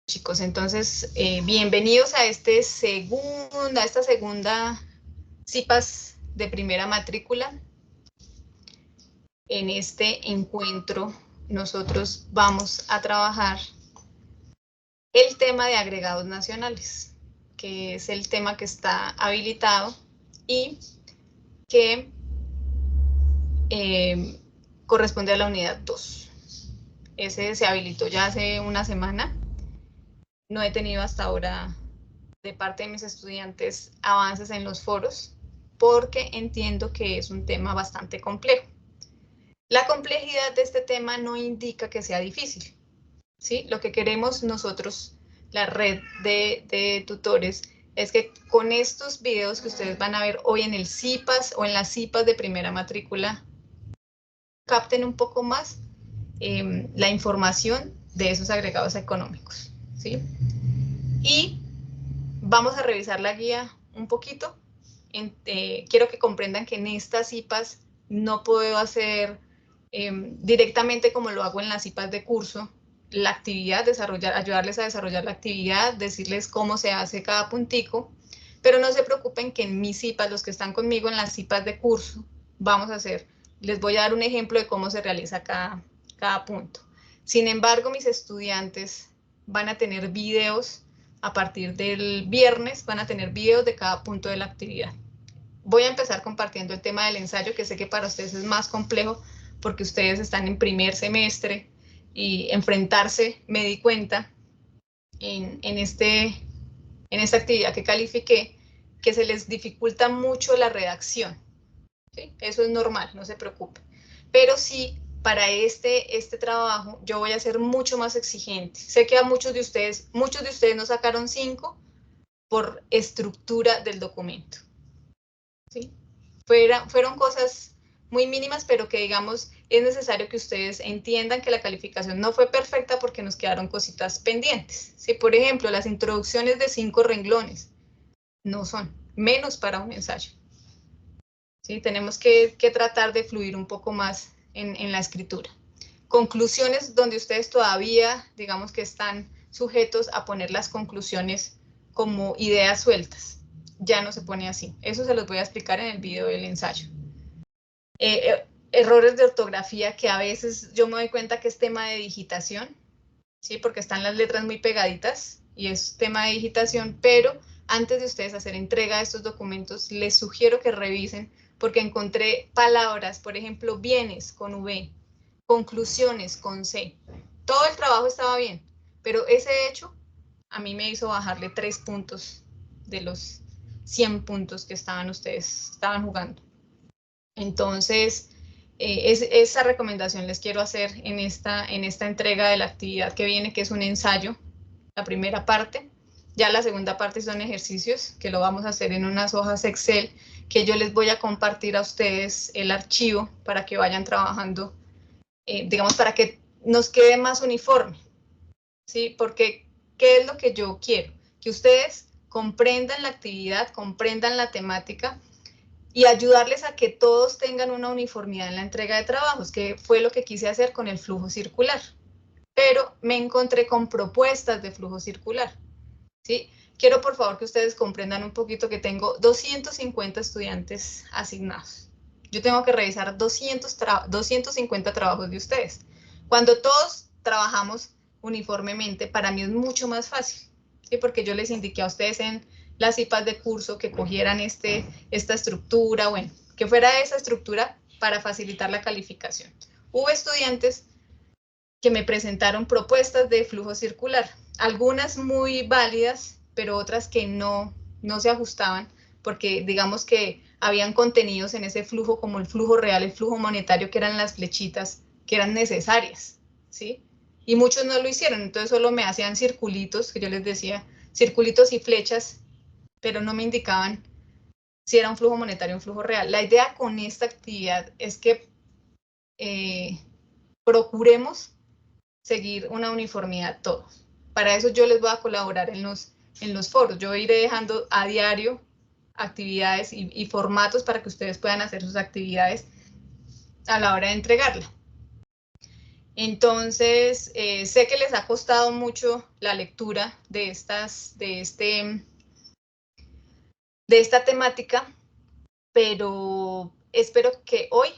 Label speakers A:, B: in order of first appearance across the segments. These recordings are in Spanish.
A: Chicos, entonces, bienvenidos a esta segunda CIPAS de primera matrícula. En este encuentro, nosotros vamos a trabajar el tema de agregados nacionales, que es el tema que está habilitado y que corresponde a la unidad 2. Ese se habilitó ya hace una semana. No he tenido hasta ahora de parte de mis estudiantes avances en los foros porque entiendo que es un tema bastante complejo. La complejidad de este tema no indica que sea difícil, ¿sí? Lo que queremos nosotros, la red de tutores, es que con estos videos que ustedes van a ver hoy en el CIPAS o en las CIPAS de primera matrícula, capten un poco más la información de esos agregados económicos, ¿sí? Y vamos a revisar la guía un poquito. Quiero que comprendan que en estas CIPAS no puedo hacer directamente como lo hago en las CIPAS de curso, la actividad, ayudarles a desarrollar la actividad, decirles cómo se hace cada puntico, pero no se preocupen que en mis CIPAS, los que están conmigo en las CIPAS de curso, vamos a hacer, les voy a dar un ejemplo de cómo se realiza cada punto. Sin embargo, mis estudiantes van a tener videos a partir del viernes, van a tener videos de cada punto de la actividad. Voy a empezar compartiendo el tema del ensayo, que sé que para ustedes es más complejo porque ustedes están en primer semestre y enfrentarse, me di cuenta, en esta actividad que califiqué, que se les dificulta mucho la redacción. ¿Sí? Eso es normal, no se preocupen. Pero sí, para este trabajo yo voy a ser mucho más exigente. Sé que a muchos de ustedes no sacaron 5 por estructura del documento. ¿Sí? Fueron cosas muy mínimas, pero que digamos es necesario que ustedes entiendan que la calificación no fue perfecta porque nos quedaron cositas pendientes. ¿Sí? Por ejemplo, las introducciones de 5 renglones no son, menos para un ensayo. ¿Sí? Tenemos que tratar de fluir un poco más en la escritura. Conclusiones donde ustedes todavía, digamos que están sujetos a poner las conclusiones como ideas sueltas. Ya no se pone así. Eso se los voy a explicar en el video del ensayo. Errores de ortografía que a veces yo me doy cuenta que es tema de digitación, ¿sí? Porque están las letras muy pegaditas y es tema de digitación, pero antes de ustedes hacer entrega de estos documentos, les sugiero que revisen porque encontré palabras, por ejemplo, bienes con V, conclusiones con C. Todo el trabajo estaba bien, pero ese hecho a mí me hizo bajarle 3 puntos de los 100 puntos que estaban jugando. Entonces, esa recomendación les quiero hacer en esta entrega de la actividad que viene, que es un ensayo, la primera parte. Ya la segunda parte son ejercicios, que lo vamos a hacer en unas hojas Excel, que yo les voy a compartir a ustedes el archivo para que vayan trabajando, digamos, para que nos quede más uniforme, ¿sí? Porque, ¿qué es lo que yo quiero? Que ustedes comprendan la actividad, comprendan la temática, y ayudarles a que todos tengan una uniformidad en la entrega de trabajos, que fue lo que quise hacer con el flujo circular. Pero me encontré con propuestas de flujo circular. ¿Sí? Quiero por favor que ustedes comprendan un poquito que tengo 250 estudiantes asignados. Yo tengo que revisar 250 trabajos de ustedes. Cuando todos trabajamos uniformemente, para mí es mucho más fácil, ¿sí? Porque yo les indiqué a ustedes en las CIPAS de curso que cogieran esta estructura, bueno, que fuera esa estructura para facilitar la calificación. Hubo estudiantes que me presentaron propuestas de flujo circular, algunas muy válidas, pero otras que no se ajustaban, porque digamos que habían contenidos en ese flujo como el flujo real, el flujo monetario, que eran las flechitas que eran necesarias, ¿sí? Y muchos no lo hicieron, entonces solo me hacían circulitos, que yo les decía, circulitos y flechas, pero no me indicaban si era un flujo monetario o un flujo real. La idea con esta actividad es que procuremos seguir una uniformidad todos. Para eso yo les voy a colaborar en los foros. Yo iré dejando a diario actividades y formatos para que ustedes puedan hacer sus actividades a la hora de entregarla. Entonces, sé que les ha costado mucho la lectura de esta temática, pero espero que hoy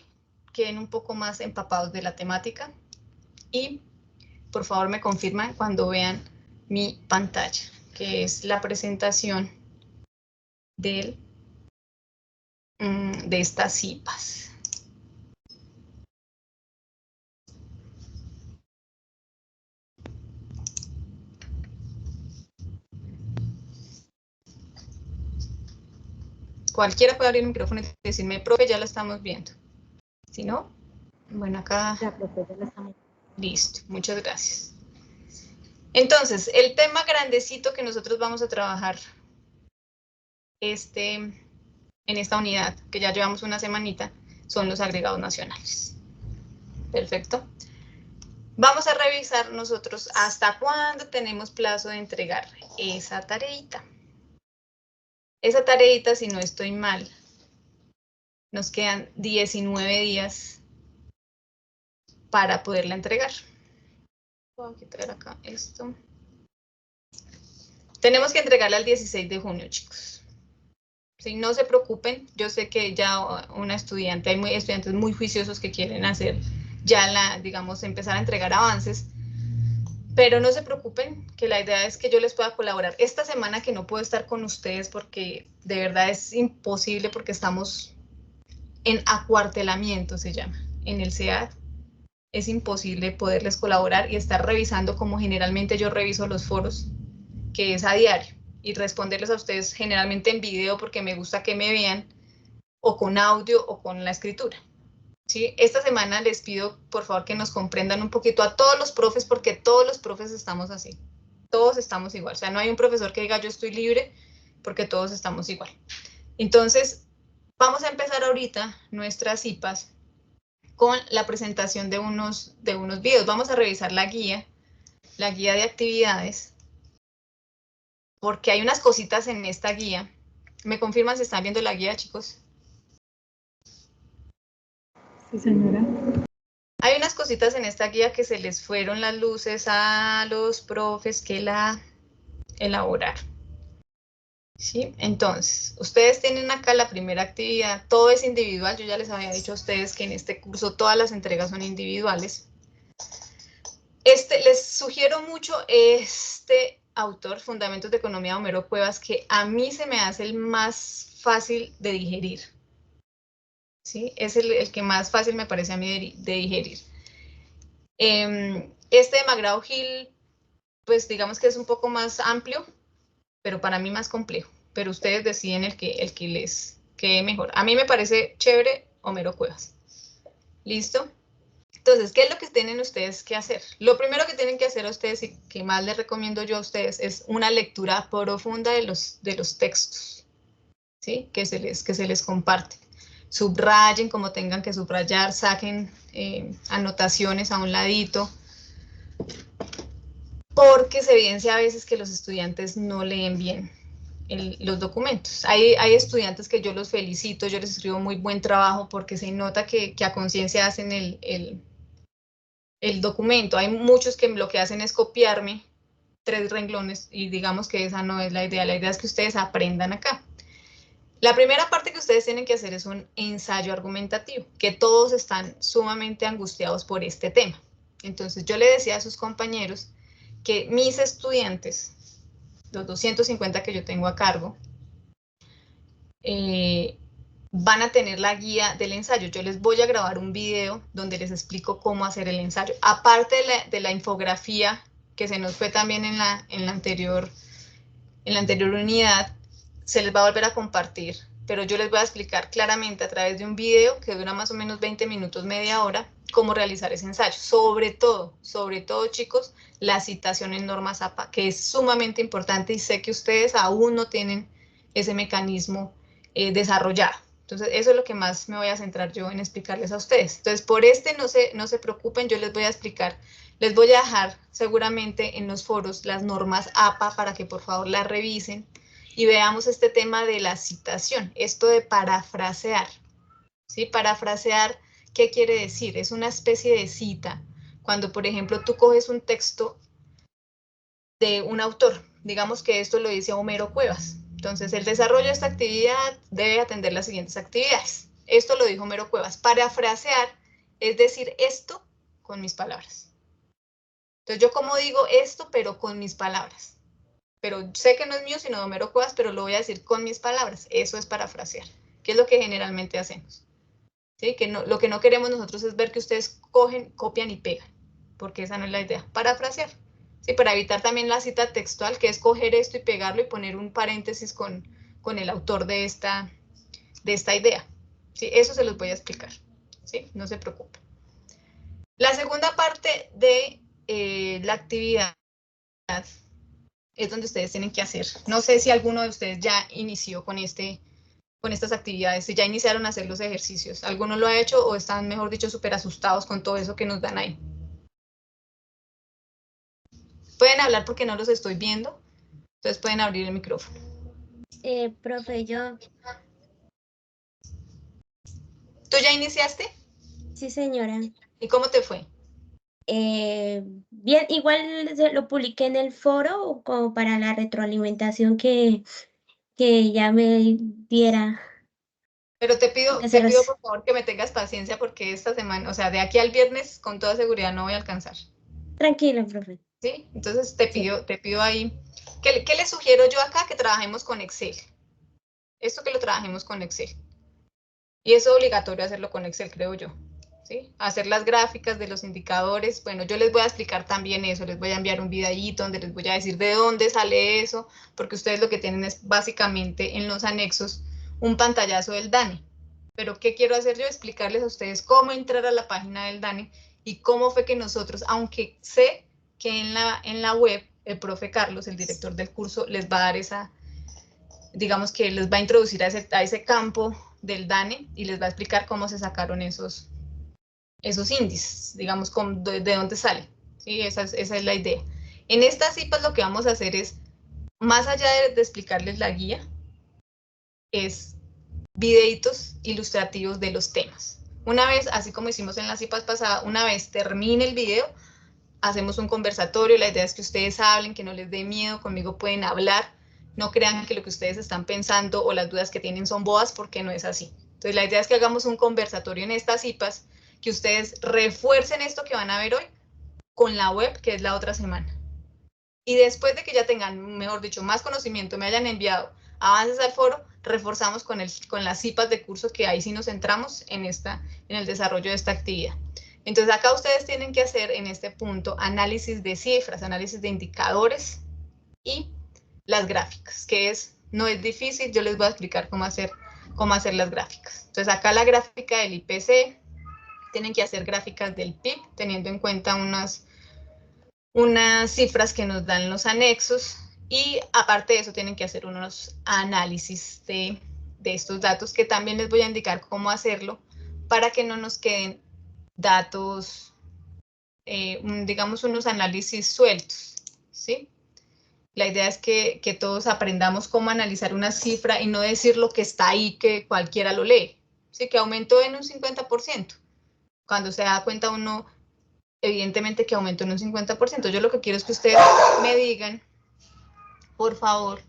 A: queden un poco más empapados de la temática y por favor me confirman cuando vean mi pantalla, que es la presentación de estas CIPAs. Cualquiera puede abrir el micrófono y decirme, profe, ya la estamos viendo. Si no, bueno, acá.
B: Ya, profe, ya la estamos viendo.
A: Listo, muchas gracias. Entonces, el tema grandecito que nosotros vamos a trabajar en esta unidad, que ya llevamos una semanita, son los agregados nacionales. Perfecto. Vamos a revisar nosotros hasta cuándo tenemos plazo de entregar esa tareita. Esa tareita, si no estoy mal, nos quedan 19 días para poderla entregar. Voy a quitar acá esto. Tenemos que entregarla el 16 de junio, chicos. Sí, no se preocupen, yo sé que ya una estudiante, hay estudiantes muy juiciosos que quieren hacer ya digamos, empezar a entregar avances, pero no se preocupen, que la idea es que yo les pueda colaborar. Esta semana que no puedo estar con ustedes porque de verdad es imposible porque estamos en acuartelamiento, se llama, en el SEAD. Es imposible poderles colaborar y estar revisando como generalmente yo reviso los foros, que es a diario, y responderles a ustedes generalmente en video porque me gusta que me vean, o con audio o con la escritura. ¿Sí? Esta semana les pido, por favor, que nos comprendan un poquito a todos los profes, porque todos los profes estamos así. Todos estamos igual. O sea, no hay un profesor que diga yo estoy libre, porque todos estamos igual. Entonces, vamos a empezar ahorita nuestras CIPAs con la presentación de unos videos. Vamos a revisar la guía de actividades, porque hay unas cositas en esta guía. ¿Me confirman si están viendo la guía, chicos?
B: Sí, señora.
A: Hay unas cositas en esta guía que se les fueron las luces a los profes que la elaboraron. ¿Sí? Entonces, ustedes tienen acá la primera actividad, todo es individual, yo ya les había dicho a ustedes que en este curso todas las entregas son individuales. Les sugiero mucho este autor, Fundamentos de Economía de Homero Cuevas, que a mí se me hace el más fácil de digerir. ¿Sí? Es el que más fácil me parece a mí de digerir. Este de McGraw-Hill, pues digamos que es un poco más amplio, pero para mí más complejo. Pero ustedes deciden el que les quede mejor. A mí me parece chévere Homero Cuevas. ¿Listo? Entonces, ¿qué es lo que tienen ustedes que hacer? Lo primero que tienen que hacer a ustedes y que más les recomiendo yo a ustedes es una lectura profunda de los textos, ¿sí? Que se les comparte. Subrayen como tengan que subrayar, saquen anotaciones a un ladito, porque se evidencia a veces que los estudiantes no leen bien los documentos. Hay estudiantes que yo los felicito, yo les escribo muy buen trabajo porque se nota que a conciencia hacen el documento. Hay muchos que lo que hacen es copiarme 3 renglones y digamos que esa no es la idea es que ustedes aprendan acá. La primera parte que ustedes tienen que hacer es un ensayo argumentativo, que todos están sumamente angustiados por este tema. Entonces yo le decía a sus compañeros que mis estudiantes, los 250 que yo tengo a cargo, van a tener la guía del ensayo. Yo les voy a grabar un video donde les explico cómo hacer el ensayo. Aparte de la infografía que se nos fue también en la anterior unidad, se les va a volver a compartir, pero yo les voy a explicar claramente a través de un video que dura más o menos 20 minutos, media hora, cómo realizar ese ensayo. Sobre todo, chicos, la citación en normas APA, que es sumamente importante y sé que ustedes aún no tienen ese mecanismo desarrollado. Entonces, eso es lo que más me voy a centrar yo en explicarles a ustedes. Entonces, por no se preocupen, yo les voy a explicar, les voy a dejar seguramente en los foros las normas APA para que por favor las revisen y veamos este tema de la citación, esto de parafrasear. ¿Sí? Parafrasear, ¿qué quiere decir? Es una especie de cita Cuando, por ejemplo, tú coges un texto de un autor, digamos que esto lo dice Homero Cuevas. Entonces, el desarrollo de esta actividad debe atender las siguientes actividades. Esto lo dijo Homero Cuevas. Parafrasear es decir esto con mis palabras. Entonces, yo como digo esto, pero con mis palabras. Pero sé que no es mío, sino de Homero Cuevas, pero lo voy a decir con mis palabras. Eso es parafrasear, que es lo que generalmente hacemos. ¿Sí? Que no, lo que no queremos nosotros es ver que ustedes cogen, copian y pegan, porque esa no es la idea. Parafrasear. Sí, para evitar también la cita textual, que es coger esto y pegarlo y poner un paréntesis con el autor de esta idea. ¿Sí? Eso se los voy a explicar. ¿Sí? No se preocupen. La segunda parte de la actividad es donde ustedes tienen que hacer. No sé si alguno de ustedes ya inició con estas actividades, si ya iniciaron a hacer los ejercicios. ¿Alguno lo ha hecho o están, mejor dicho, súper asustados con todo eso que nos dan ahí? Pueden hablar porque no los estoy viendo, entonces pueden abrir el micrófono.
C: Profe, yo,
A: ¿Tú ya iniciaste?
C: sí señora.
A: ¿Y cómo te fue?
C: Bien, igual lo publiqué en el foro como para la retroalimentación que ya me diera.
A: Pero te pido
C: Muchas gracias.
A: por favor que me tengas paciencia porque esta semana, o sea, de aquí al viernes con toda seguridad no voy a alcanzar.
C: Tranquilo, profe.
A: ¿Sí? Entonces
C: Sí.
A: te pido ahí, ¿qué les sugiero yo acá? Que trabajemos con Excel. Esto que lo trabajemos con Excel. Y es obligatorio hacerlo con Excel, creo yo. ¿Sí? Hacer las gráficas de los indicadores. Bueno, yo les voy a explicar también eso. Les voy a enviar un videíto donde les voy a decir de dónde sale eso, porque ustedes lo que tienen es básicamente en los anexos un pantallazo del DANE. Pero ¿qué quiero hacer yo? Explicarles a ustedes cómo entrar a la página del DANE y cómo fue que nosotros, aunque sé que en la web el profe Carlos, el director del curso, les va a dar esa, digamos que les va a introducir a ese campo del DANE y les va a explicar cómo se sacaron esos índices, digamos, de dónde sale. ¿Sí? Esa es la idea. En estas IPAs lo que vamos a hacer es, más allá de explicarles la guía, es videitos ilustrativos de los temas. Una vez, así como hicimos en las IPAs pasadas, una vez termine el video, hacemos un conversatorio. La idea es que ustedes hablen, que no les dé miedo, conmigo pueden hablar. No crean que lo que ustedes están pensando o las dudas que tienen son boas, porque no es así. Entonces, la idea es que hagamos un conversatorio en estas IPAs, que ustedes refuercen esto que van a ver hoy con la web, que es la otra semana. Y después de que ya tengan, mejor dicho, más conocimiento, me hayan enviado avances al foro, reforzamos con las IPAs de curso, que ahí sí nos centramos en el desarrollo de esta actividad. Entonces, acá ustedes tienen que hacer en este punto análisis de cifras, análisis de indicadores y las gráficas, que no es difícil. Yo les voy a explicar cómo hacer las gráficas. Entonces, acá la gráfica del IPC, tienen que hacer gráficas del PIB, teniendo en cuenta unas cifras que nos dan los anexos, y aparte de eso tienen que hacer unos análisis de estos datos, que también les voy a indicar cómo hacerlo para que no nos queden datos, digamos, unos análisis sueltos, ¿sí? La idea es que todos aprendamos cómo analizar una cifra y no decir lo que está ahí, que cualquiera lo lee. Sí, que aumentó en un 50%. Cuando se da cuenta uno, evidentemente que aumentó en un 50%. Yo lo que quiero es que ustedes me digan, por favor,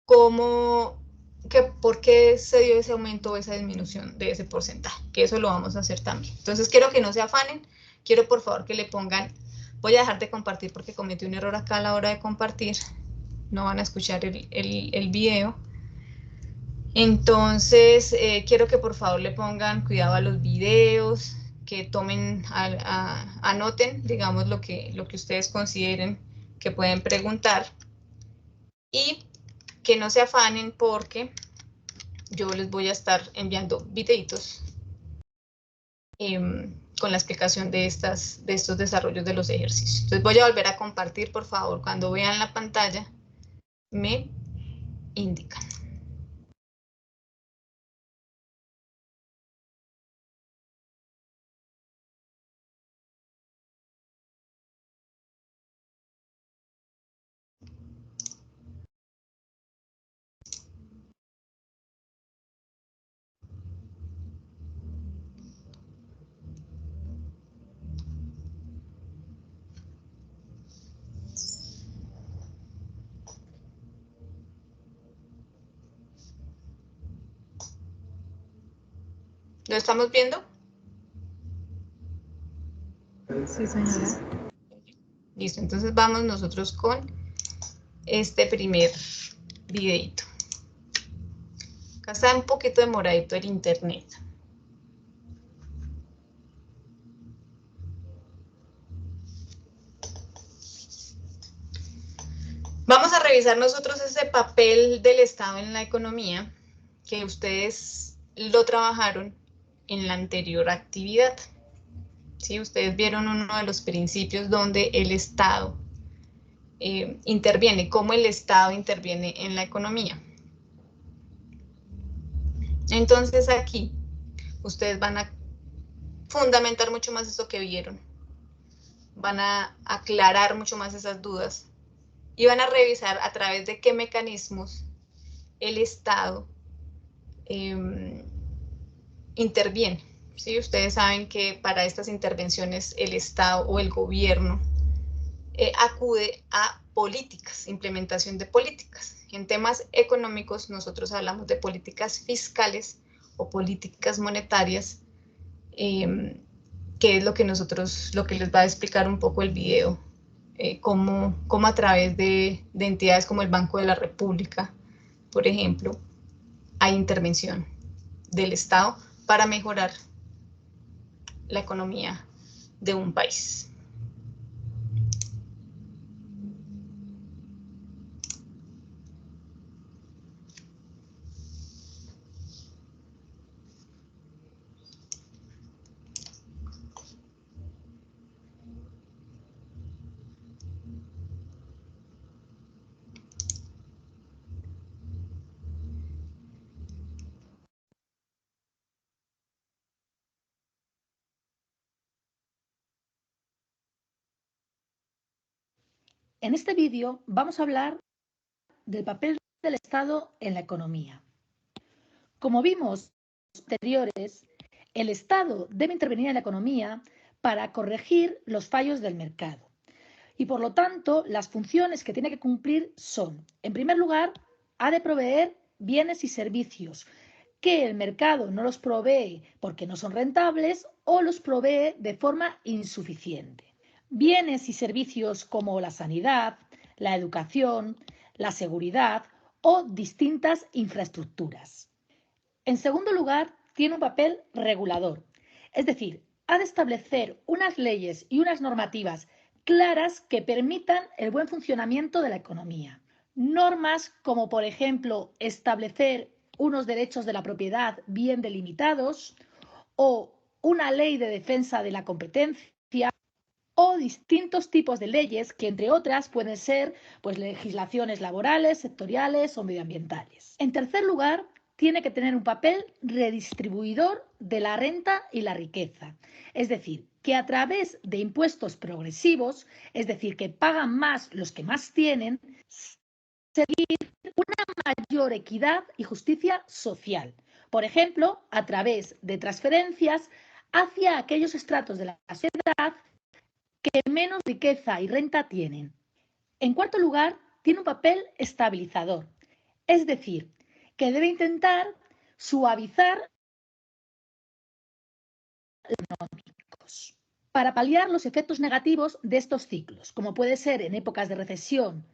A: por qué se dio ese aumento o esa disminución de ese porcentaje, que eso lo vamos a hacer también. Entonces, quiero que no se afanen, quiero por favor que le pongan, voy a dejar de compartir porque cometí un error acá a la hora de compartir, no van a escuchar el video. Entonces, quiero que por favor le pongan cuidado a los videos, que tomen, anoten, digamos, lo que ustedes consideren que pueden preguntar, y que no se afanen porque yo les voy a estar enviando videitos con la explicación de estos desarrollos de los ejercicios. Entonces voy a volver a compartir, por favor, cuando vean la pantalla, me indican. ¿Lo estamos viendo?
B: Sí, señora.
A: Listo, entonces vamos nosotros con este primer videito. Acá está un poquito demoradito el internet. Vamos a revisar nosotros ese papel del Estado en la economía, que ustedes lo trabajaron en la anterior actividad. ¿Sí? Ustedes vieron uno de los principios donde el Estado interviene, cómo el Estado interviene en la economía. Entonces aquí ustedes van a fundamentar mucho más eso que vieron, van a aclarar mucho más esas dudas y van a revisar a través de qué mecanismos el Estado interviene. ¿Sí? Ustedes saben que para estas intervenciones el Estado o el gobierno acude a políticas, implementación de políticas. En temas económicos nosotros hablamos de políticas fiscales o políticas monetarias, que es lo que les va a explicar un poco el video, cómo a través de entidades como el Banco de la República, por ejemplo, hay intervención del Estado para mejorar la economía de un país.
D: En este vídeo vamos a hablar del papel del Estado en la economía. Como vimos anteriores, el Estado debe intervenir en la economía para corregir los fallos del mercado. Y por lo tanto, las funciones que tiene que cumplir son, en primer lugar, ha de proveer bienes y servicios que el mercado no los provee porque no son rentables o los provee de forma insuficiente. Bienes y servicios como la sanidad, la educación, la seguridad o distintas infraestructuras. En segundo lugar, tiene un papel regulador, es decir, ha de establecer unas leyes y unas normativas claras que permitan el buen funcionamiento de la economía. Normas como, por ejemplo, establecer unos derechos de la propiedad bien delimitados o una ley de defensa de la competencia o distintos tipos de leyes que, entre otras, pueden ser pues, legislaciones laborales, sectoriales o medioambientales. En tercer lugar, tiene que tener un papel redistribuidor de la renta y la riqueza. Es decir, que a través de impuestos progresivos, es decir, que pagan más los que más tienen, seguir una mayor equidad y justicia social. Por ejemplo, a través de transferencias hacia aquellos estratos de la sociedad que menos riqueza y renta tienen. En cuarto lugar, tiene un papel estabilizador, es decir, que debe intentar suavizar los económicos para paliar los efectos negativos de estos ciclos, como puede ser en épocas de recesión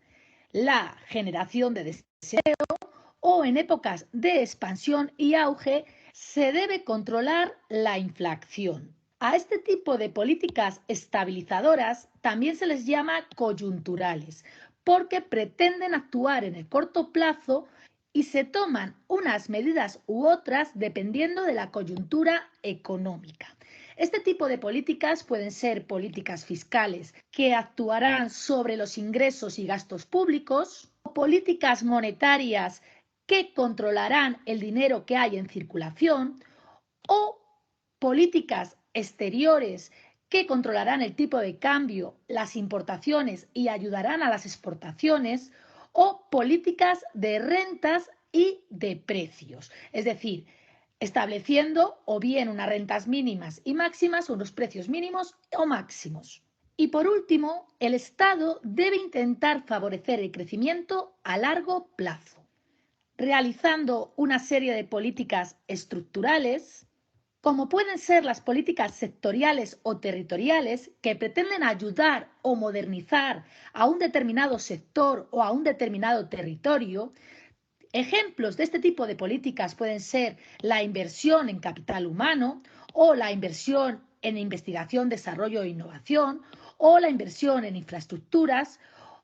D: la generación de desempleo o en épocas de expansión y auge se debe controlar la inflación. A este tipo de políticas estabilizadoras también se les llama coyunturales, porque pretenden actuar en el corto plazo y se toman unas medidas u otras dependiendo de la coyuntura económica. Este tipo de políticas pueden ser políticas fiscales que actuarán sobre los ingresos y gastos públicos, o políticas monetarias que controlarán el dinero que hay en circulación, o políticas exteriores que controlarán el tipo de cambio, las importaciones y ayudarán a las exportaciones, o políticas de rentas y de precios. Es decir, estableciendo o bien unas rentas mínimas y máximas o unos precios mínimos o máximos. Y por último, el Estado debe intentar favorecer el crecimiento a largo plazo, realizando una serie de políticas estructurales como pueden ser las políticas sectoriales o territoriales que pretenden ayudar o modernizar a un determinado sector o a un determinado territorio. Ejemplos de este tipo de políticas pueden ser la inversión en capital humano o la inversión en investigación, desarrollo e innovación o la inversión en infraestructuras,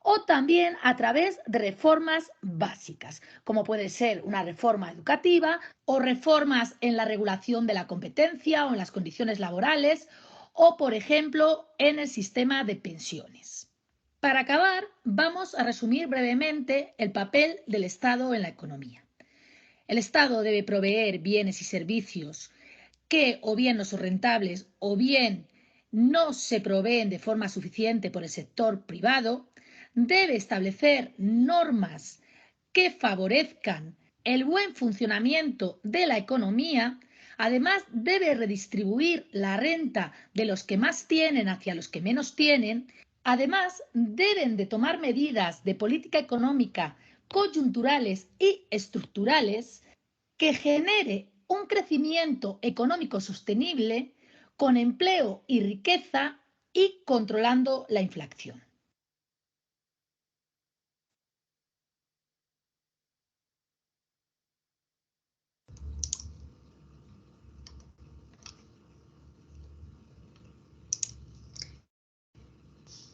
D: o también a través de reformas básicas, como puede ser una reforma educativa o reformas en la regulación de la competencia o en las condiciones laborales o, por ejemplo, en el sistema de pensiones. Para acabar, vamos a resumir brevemente el papel del Estado en la economía. El Estado debe proveer bienes y servicios que o bien no son rentables o bien no se proveen de forma suficiente por el sector privado. Debe establecer normas que favorezcan el buen funcionamiento de la economía. Además, debe redistribuir la renta de los que más tienen hacia los que menos tienen. Además, deben de tomar medidas de política económica coyunturales y estructurales que genere un crecimiento económico sostenible con empleo y riqueza y controlando la inflación.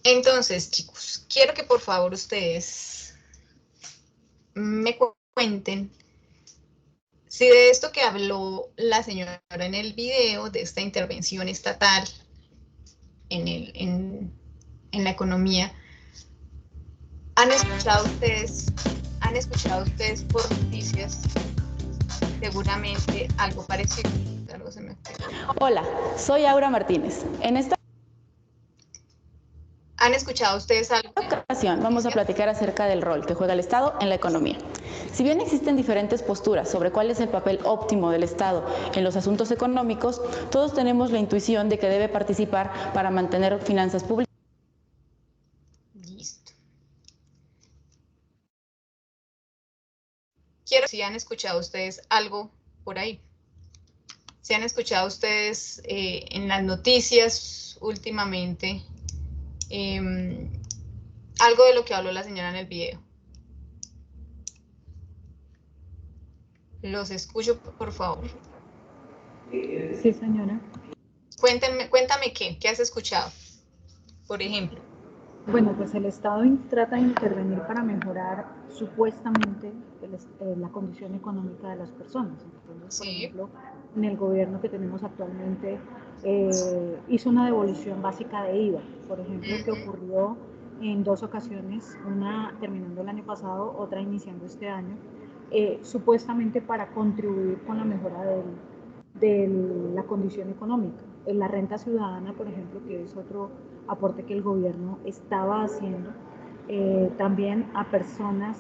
A: Entonces, chicos, quiero que por favor ustedes me cuenten si de esto que habló la señora en el video, de esta intervención estatal en la economía, ¿han escuchado ustedes por noticias seguramente algo parecido? Algo se me ocurre.
E: Hola, soy Aura Martínez. En esta
A: ¿Han escuchado ustedes algo?
E: ocasión vamos a platicar acerca del rol que juega el Estado en la economía. Si bien existen diferentes posturas sobre cuál es el papel óptimo del Estado en los asuntos económicos, todos tenemos la intuición de que debe participar para mantener finanzas públicas.
A: Listo. Quiero si han escuchado ustedes algo por ahí. Si han escuchado ustedes en las noticias últimamente algo de lo que habló la señora en el video. Los escucho, por favor.
B: Sí, señora.
A: Cuéntame qué has escuchado, por ejemplo.
B: Bueno, pues el Estado trata de intervenir para mejorar supuestamente la condición económica de las personas. Entonces, por ejemplo, en el gobierno que tenemos actualmente hizo una devolución básica de IVA, por ejemplo, que ocurrió en 2 ocasiones, una terminando el año pasado, otra iniciando este año, supuestamente para contribuir con la mejora de la condición económica. En la renta ciudadana, por ejemplo, que es otro aporte que el gobierno estaba haciendo, también a personas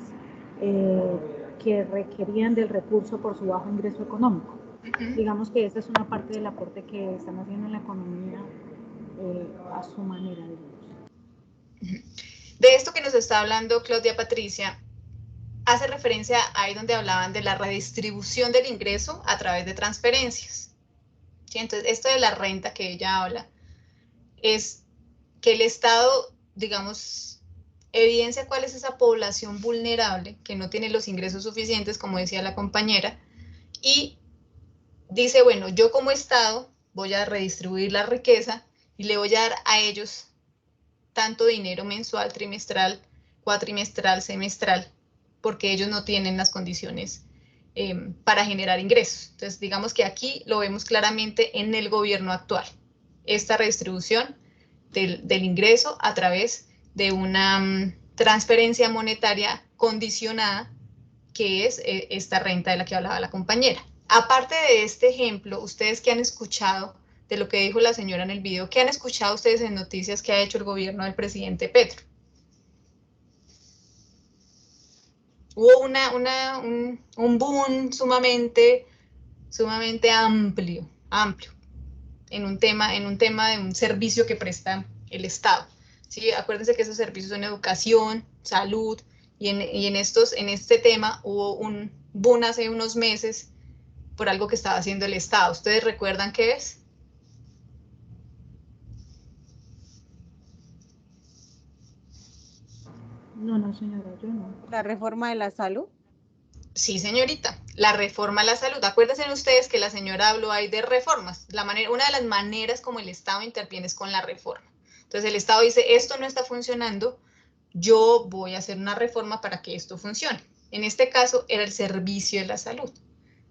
B: que requerían del recurso por su bajo ingreso económico. Digamos que esta es una parte del aporte que están haciendo en la economía a su manera, digamos.
A: De esto que nos está hablando Claudia Patricia, hace referencia ahí donde hablaban de la redistribución del ingreso a través de transferencias. ¿Sí? Entonces, esto de la renta que ella habla es que el Estado, digamos, evidencia cuál es esa población vulnerable que no tiene los ingresos suficientes, como decía la compañera, y dice, bueno, yo como Estado voy a redistribuir la riqueza y le voy a dar a ellos tanto dinero mensual, trimestral, cuatrimestral, semestral, porque ellos no tienen las condiciones para generar ingresos. Entonces, digamos que aquí lo vemos claramente en el gobierno actual, esta redistribución del ingreso a través de una transferencia monetaria condicionada, que es esta renta de la que hablaba la compañera. Aparte de este ejemplo, ustedes que han escuchado de lo que dijo la señora en el video, ¿qué han escuchado ustedes en noticias que ha hecho el gobierno del presidente Petro? Hubo un boom sumamente amplio en un tema de un servicio que presta el Estado. ¿Sí? Acuérdense que esos servicios son educación, salud, y en este tema hubo un boom hace unos meses por algo que estaba haciendo el Estado. ¿Ustedes recuerdan qué es?
B: No, señora, yo no.
F: La reforma de la salud.
A: Sí, señorita, la reforma a la salud. Acuérdense ustedes que la señora habló ahí de reformas. Una de las maneras como el Estado interviene es con la reforma. Entonces el Estado dice, esto no está funcionando, yo voy a hacer una reforma para que esto funcione. En este caso era el servicio de la salud.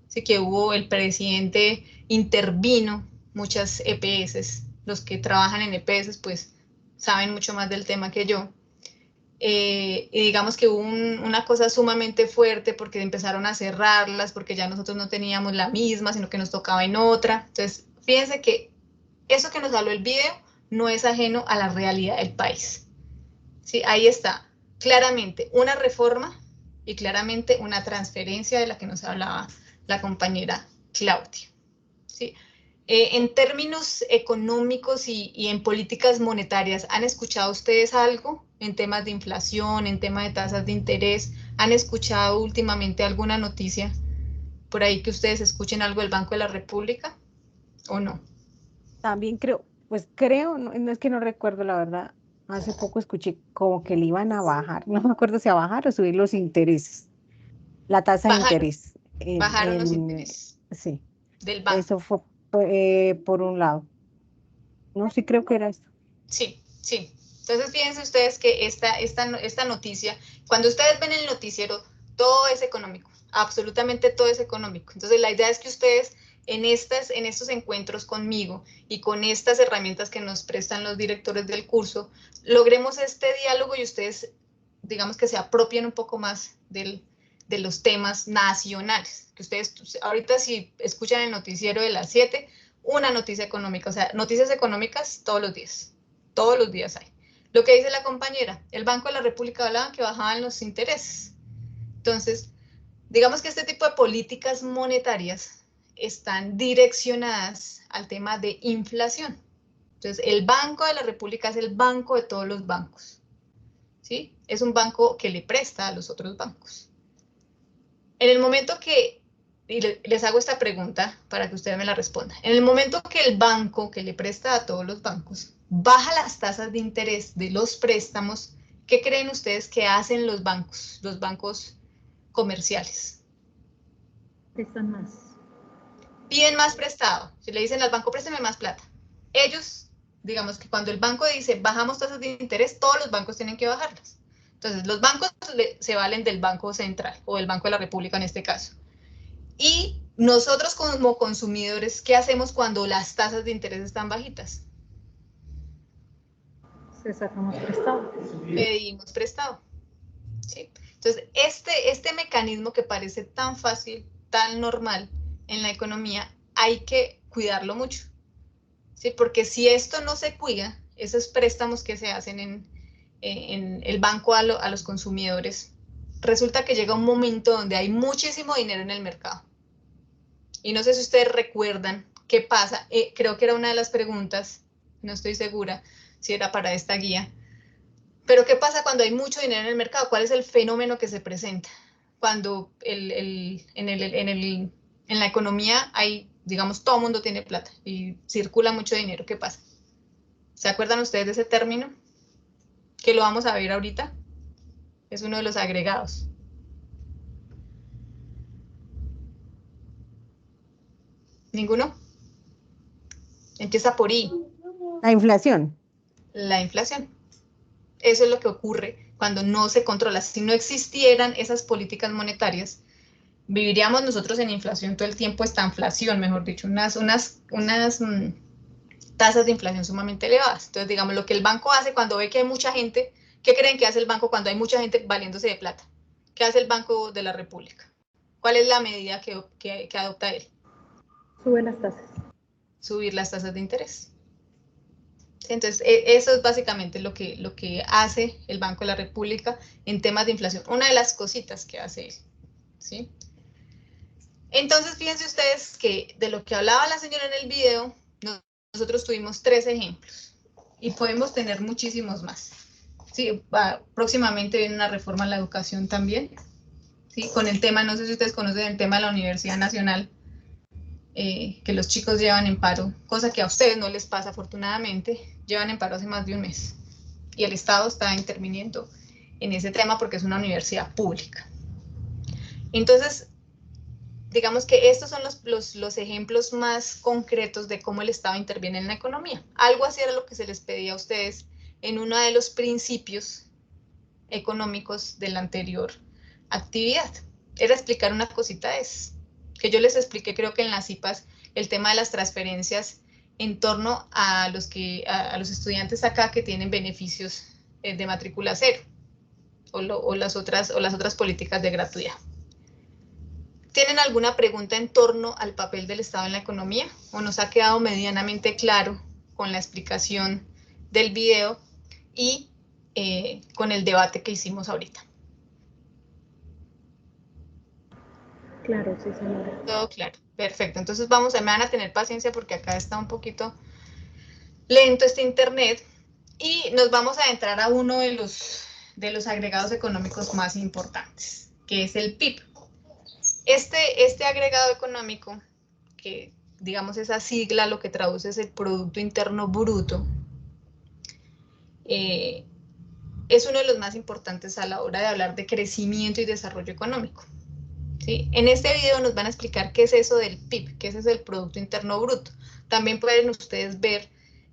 A: Así que el presidente intervino muchas EPS. Los que trabajan en EPS pues saben mucho más del tema que yo. Y digamos que hubo una cosa sumamente fuerte porque empezaron a cerrarlas, porque ya nosotros no teníamos la misma, sino que nos tocaba en otra. Entonces, fíjense que eso que nos habló el video no es ajeno a la realidad del país. ¿Sí? Ahí está, claramente una reforma y claramente una transferencia de la que nos hablaba la compañera Claudia. ¿Sí? En términos económicos y en políticas monetarias, ¿han escuchado ustedes algo en temas de inflación, en temas de tasas de interés? ¿Han escuchado últimamente alguna noticia por ahí que ustedes escuchen algo del Banco de la República o no?
F: También creo, no es que no recuerdo la verdad, hace poco escuché como que le iban a bajar, no me acuerdo si a bajar o subir los intereses, la tasa de interés.
A: Bajaron los intereses
F: Sí,
A: del banco.
F: eso fue por un lado. No, sí creo que era esto.
A: Sí, sí. Entonces fíjense ustedes que esta noticia, cuando ustedes ven el noticiero, todo es económico, absolutamente todo es económico. Entonces la idea es que ustedes en estos encuentros conmigo y con estas herramientas que nos prestan los directores del curso, logremos este diálogo y ustedes, digamos que se apropien un poco más de los temas nacionales. Que ustedes, ahorita si escuchan el noticiero de las 7, una noticia económica, o sea, noticias económicas todos los días hay. Lo que dice la compañera, el Banco de la República hablaba que bajaban los intereses. Entonces, digamos que este tipo de políticas monetarias están direccionadas al tema de inflación. Entonces, el Banco de la República es el banco de todos los bancos, ¿sí? Es un banco que le presta a los otros bancos. En el momento que, y les hago esta pregunta para que ustedes me la respondan, en el momento que el banco que le presta a todos los bancos baja las tasas de interés de los préstamos, ¿qué creen ustedes que hacen los bancos comerciales?
B: Prestan más.
A: Piden más prestado. Si le dicen al banco, présteme más plata. Ellos, digamos que cuando el banco dice, bajamos tasas de interés, todos los bancos tienen que bajarlas. Entonces, los bancos se valen del Banco Central o del Banco de la República en este caso. Y nosotros como consumidores, ¿qué hacemos cuando las tasas de interés están bajitas?
B: Sacamos prestado.
A: Pedimos prestado. ¿Sí? Entonces, este mecanismo que parece tan fácil, tan normal en la economía, hay que cuidarlo mucho. ¿Sí? Porque si esto no se cuida, esos préstamos que se hacen en el banco a los consumidores, resulta que llega un momento donde hay muchísimo dinero en el mercado. Y no sé si ustedes recuerdan qué pasa, creo que era una de las preguntas, no estoy segura si era para esta guía, pero ¿qué pasa cuando hay mucho dinero en el mercado? ¿Cuál es el fenómeno que se presenta? Cuando en la economía hay, digamos, todo el mundo tiene plata y circula mucho dinero, ¿qué pasa? ¿Se acuerdan ustedes de ese término? Que lo vamos a ver ahorita. Es uno de los agregados. ¿Ninguno? Empieza por I.
F: La inflación.
A: La inflación. Eso es lo que ocurre cuando no se controla. Si no existieran esas políticas monetarias, viviríamos nosotros en inflación todo el tiempo, estanflación, mejor dicho, unas tasas de inflación sumamente elevadas. Entonces, digamos, lo que el banco hace cuando ve que hay mucha gente, ¿qué creen que hace el banco cuando hay mucha gente valiéndose de plata? ¿Qué hace el Banco de la República? ¿Cuál es la medida que adopta él?
B: Sube las tasas.
A: Subir las tasas de interés. Entonces, eso es básicamente lo que hace el Banco de la República en temas de inflación. Una de las cositas que hace él, ¿sí? Entonces, fíjense ustedes que de lo que hablaba la señora en el video, nosotros tuvimos 3 ejemplos y podemos tener muchísimos más. Sí, próximamente viene una reforma a la educación también, ¿sí? Con el tema, no sé si ustedes conocen el tema de la Universidad Nacional, que los chicos llevan en paro, cosa que a ustedes no les pasa afortunadamente, llevan en paro hace más de un mes. Y el Estado está interviniendo en ese tema porque es una universidad pública. Entonces, digamos que estos son los ejemplos más concretos de cómo el Estado interviene en la economía. Algo así era lo que se les pedía a ustedes en uno de los principios económicos de la anterior actividad. Era explicar una cosita de esas, que yo les expliqué creo que en las IPAs, el tema de las transferencias en torno a los estudiantes acá que tienen beneficios de matrícula cero o las otras políticas de gratuidad. ¿Tienen alguna pregunta en torno al papel del Estado en la economía? ¿O nos ha quedado medianamente claro con la explicación del video y con el debate que hicimos ahorita?
B: Claro, sí, señora.
A: Todo claro. Perfecto. Entonces me van a tener paciencia porque acá está un poquito lento este internet y nos vamos a entrar a uno de los agregados económicos más importantes, que es el PIB. Este agregado económico, que digamos esa sigla lo que traduce es el Producto Interno Bruto, es uno de los más importantes a la hora de hablar de crecimiento y desarrollo económico. ¿Sí? En este video nos van a explicar qué es eso del PIB, qué es eso del Producto Interno Bruto. También pueden ustedes ver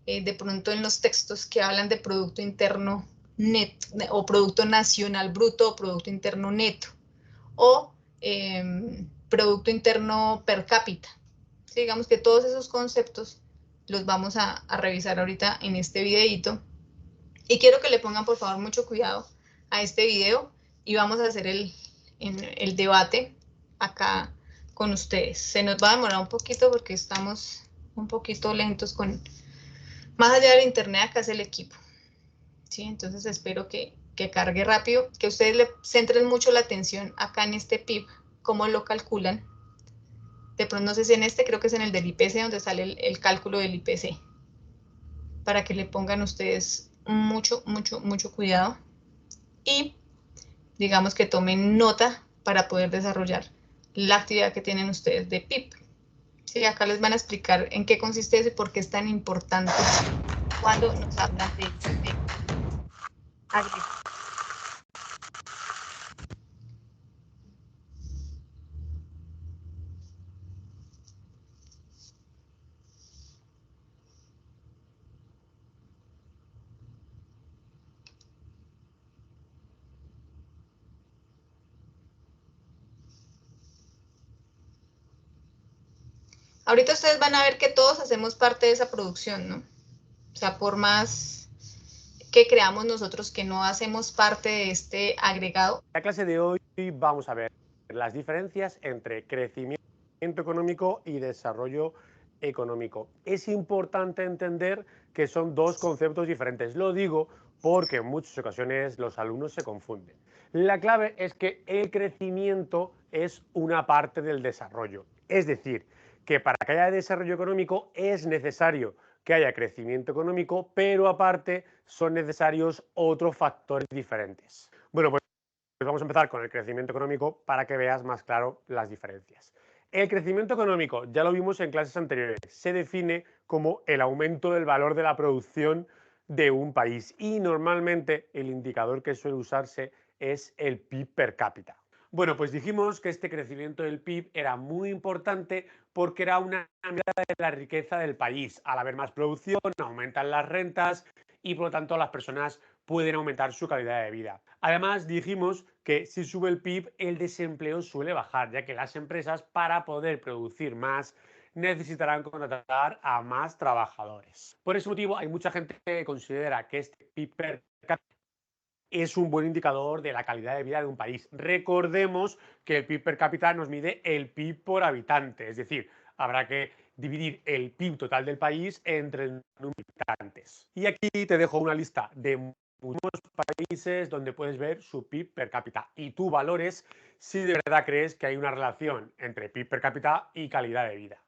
A: de pronto en los textos que hablan de Producto Interno Neto, o Producto Nacional Bruto, o Producto Interno Neto, o Producto Interno Per Cápita. ¿Sí? Digamos que todos esos conceptos los vamos a revisar ahorita en este videito. Y quiero que le pongan por favor mucho cuidado a este video y vamos a hacer el debate acá con ustedes. Se nos va a demorar un poquito porque estamos un poquito lentos con... Más allá del internet, acá es el equipo. ¿Sí? Entonces espero que cargue rápido, que ustedes le centren mucho la atención acá en este PIB, cómo lo calculan. De pronto no sé si en este, creo que es en el del IPC, donde sale el cálculo del IPC. Para que le pongan ustedes mucho cuidado y digamos que tomen nota para poder desarrollar la actividad que tienen ustedes de PIB. Sí, acá les van a explicar en qué consiste eso y por qué es tan importante cuando nos hablan de agricultura. Ahorita ustedes van a ver que todos hacemos parte de esa producción, ¿no? O sea, por más que creamos nosotros que no hacemos parte de este agregado.
G: En la clase de hoy vamos a ver las diferencias entre crecimiento económico y desarrollo económico. Es importante entender que son dos conceptos diferentes. Lo digo porque en muchas ocasiones los alumnos se confunden. La clave es que el crecimiento es una parte del desarrollo. Es decir, que para que haya desarrollo económico es necesario que haya crecimiento económico, pero aparte son necesarios otros factores diferentes. Bueno, pues vamos a empezar con el crecimiento económico para que veas más claro las diferencias. El crecimiento económico, ya lo vimos en clases anteriores, se define como el aumento del valor de la producción de un país y normalmente el indicador que suele usarse es el PIB per cápita. Bueno, pues dijimos que este crecimiento del PIB era muy importante porque era una medida de la riqueza del país. Al haber más producción, aumentan las rentas y por lo tanto las personas pueden aumentar su calidad de vida. Además, dijimos que si sube el PIB, el desempleo suele bajar, ya que las empresas, para poder producir más, necesitarán contratar a más trabajadores. Por ese motivo, hay mucha gente que considera que este PIB per cápita es un buen indicador de la calidad de vida de un país. Recordemos que el PIB per cápita nos mide el PIB por habitante, es decir, habrá que dividir el PIB total del país entre el número de habitantes. Y aquí te dejo una lista de muchos países donde puedes ver su PIB per cápita y tú valores si de verdad crees que hay una relación entre PIB per cápita y calidad de vida.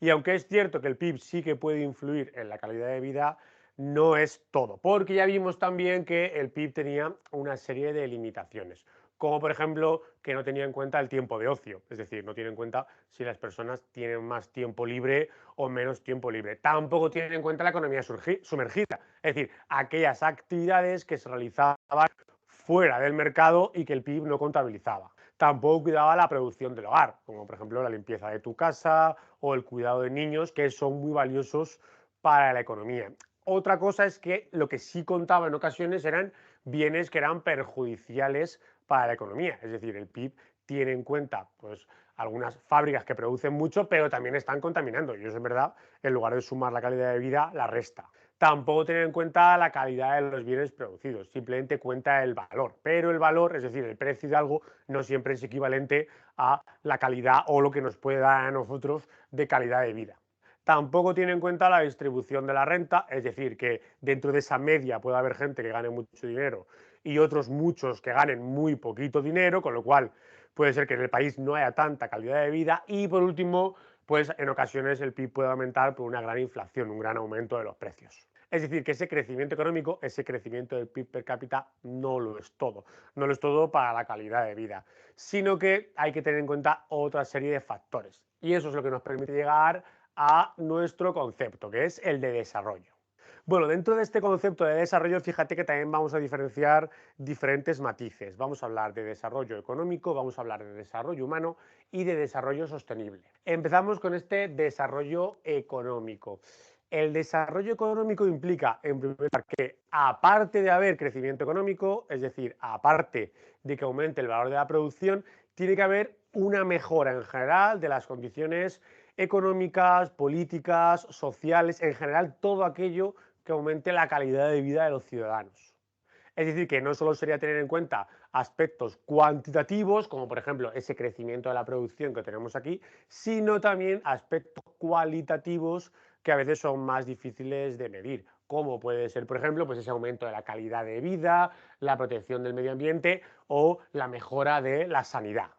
G: Y aunque es cierto que el PIB sí que puede influir en la calidad de vida, no es todo, porque ya vimos también que el PIB tenía una serie de limitaciones. como por ejemplo que no tenía en cuenta el tiempo de ocio, es decir, no tiene en cuenta si las personas tienen más tiempo libre o menos tiempo libre. Tampoco tiene en cuenta la economía sumergida, es decir, aquellas actividades que se realizaban fuera del mercado y que el PIB no contabilizaba. Tampoco cuidaba la producción del hogar, como por ejemplo la limpieza de tu casa o el cuidado de niños, que son muy valiosos para la economía. Otra cosa es que lo que sí contaba en ocasiones eran bienes que eran perjudiciales para la economía, es decir, el PIB tiene en cuenta pues, algunas fábricas que producen mucho, pero también están contaminando, y eso es verdad, en lugar de sumar la calidad de vida, la resta. Tampoco tener en cuenta la calidad de los bienes producidos, simplemente cuenta el valor, pero el valor, es decir, el precio de algo, no siempre es equivalente a la calidad o lo que nos puede dar a nosotros de calidad de vida. Tampoco tiene en cuenta la distribución de la renta, es decir, que dentro de esa media puede haber gente que gane mucho dinero y otros muchos que ganen muy poquito dinero, con lo cual puede ser que en el país no haya tanta calidad de vida. Y por último, pues en ocasiones el PIB puede aumentar por una gran inflación, un gran aumento de los precios. Es decir, que ese crecimiento económico, ese crecimiento del PIB per cápita no lo es todo. No lo es todo para la calidad de vida, sino que hay que tener en cuenta otra serie de factores. Y eso es lo que nos permite llegar a nuestro concepto, que es el de desarrollo. Bueno, dentro de este concepto de desarrollo, fíjate que también vamos a diferenciar diferentes matices. Vamos a hablar de desarrollo económico, vamos a hablar de desarrollo humano y de desarrollo sostenible. Empezamos con este desarrollo económico. El desarrollo económico implica, en primer lugar, que aparte de haber crecimiento económico, es decir, aparte de que aumente el valor de la producción, tiene que haber una mejora en general de las condiciones económicas, políticas, sociales, en general todo aquello que aumente la calidad de vida de los ciudadanos. Es decir, que no solo sería tener en cuenta aspectos cuantitativos, como por ejemplo ese crecimiento de la producción que tenemos aquí, sino también aspectos cualitativos que a veces son más difíciles de medir, como puede ser, por ejemplo, pues ese aumento de la calidad de vida, la protección del medio ambiente o la mejora de la sanidad.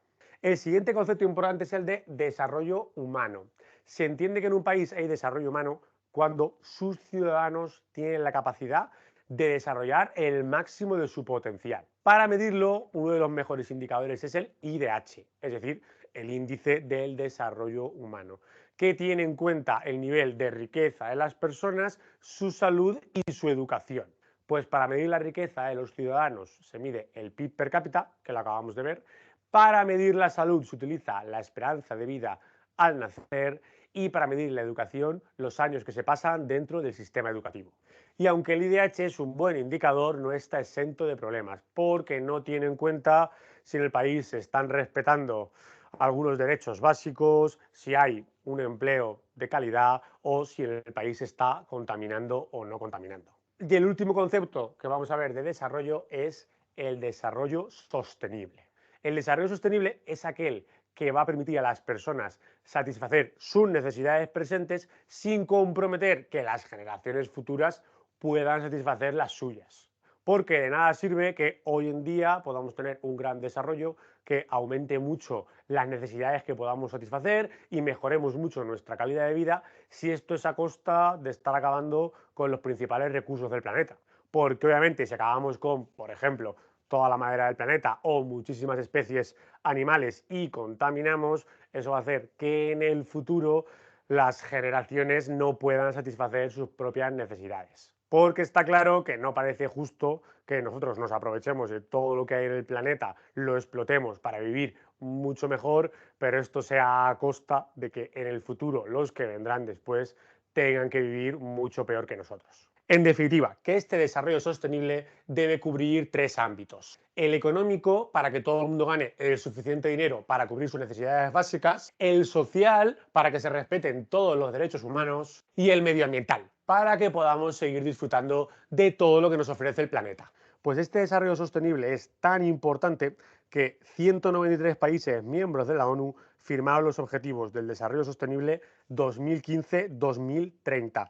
G: El siguiente concepto importante es el de desarrollo humano. Se entiende que en un país hay desarrollo humano cuando sus ciudadanos tienen la capacidad de desarrollar el máximo de su potencial. Para medirlo, uno de los mejores indicadores es el IDH, es decir, el índice del desarrollo humano, que tiene en cuenta el nivel de riqueza de las personas, su salud y su educación. Pues para medir la riqueza de los ciudadanos se mide el PIB per cápita, que lo acabamos de ver. Para medir la salud se utiliza la esperanza de vida al nacer y para medir la educación los años que se pasan dentro del sistema educativo. Y aunque el IDH es un buen indicador, no está exento de problemas porque no tiene en cuenta si en el país se están respetando algunos derechos básicos, si hay un empleo de calidad o si el país está contaminando o no contaminando. Y el último concepto que vamos a ver de desarrollo es el desarrollo sostenible. El desarrollo sostenible es aquel que va a permitir a las personas satisfacer sus necesidades presentes sin comprometer que las generaciones futuras puedan satisfacer las suyas. Porque de nada sirve que hoy en día podamos tener un gran desarrollo que aumente mucho las necesidades que podamos satisfacer y mejoremos mucho nuestra calidad de vida si esto es a costa de estar acabando con los principales recursos del planeta. Porque obviamente si acabamos con, por ejemplo, toda la madera del planeta o muchísimas especies animales y contaminamos, eso va a hacer que en el futuro las generaciones no puedan satisfacer sus propias necesidades. Porque está claro que no parece justo que nosotros nos aprovechemos de todo lo que hay en el planeta, lo explotemos para vivir mucho mejor, pero esto sea a costa de que en el futuro los que vendrán después tengan que vivir mucho peor que nosotros. En definitiva, que este desarrollo sostenible debe cubrir tres ámbitos. El económico, para que todo el mundo gane el suficiente dinero para cubrir sus necesidades básicas. El social, para que se respeten todos los derechos humanos. Y el medioambiental, para que podamos seguir disfrutando de todo lo que nos ofrece el planeta. Pues este desarrollo sostenible es tan importante que 193 países miembros de la ONU firmaron los Objetivos del Desarrollo Sostenible 2015-2030.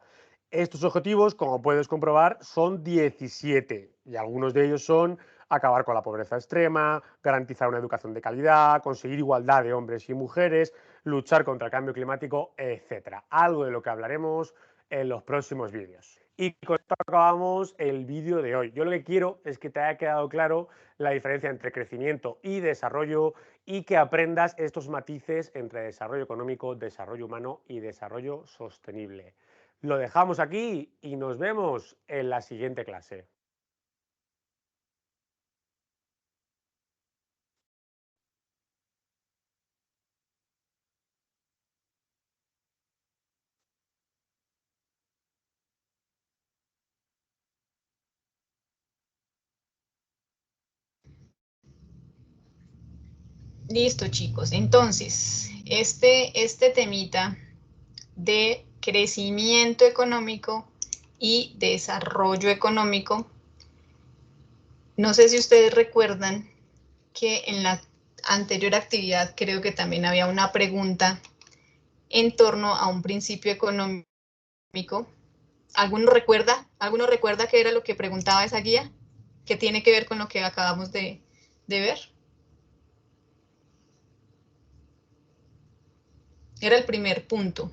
G: Estos objetivos, como puedes comprobar, son 17 y algunos de ellos son acabar con la pobreza extrema, garantizar una educación de calidad, conseguir igualdad de hombres y mujeres, luchar contra el cambio climático, etc. Algo de lo que hablaremos en los próximos vídeos. Y con esto acabamos el vídeo de hoy. Yo lo que quiero es que te haya quedado claro la diferencia entre crecimiento y desarrollo y que aprendas estos matices entre desarrollo económico, desarrollo humano y desarrollo sostenible. Lo dejamos aquí y nos vemos en la siguiente clase.
A: Listo, chicos. Entonces, este temita de crecimiento económico y desarrollo económico, no sé si ustedes recuerdan que en la anterior actividad creo que también había una pregunta en torno a un principio económico. ¿Alguno recuerda qué era lo que preguntaba esa guía? ¿Qué tiene que ver con lo que acabamos de ver? Era el primer punto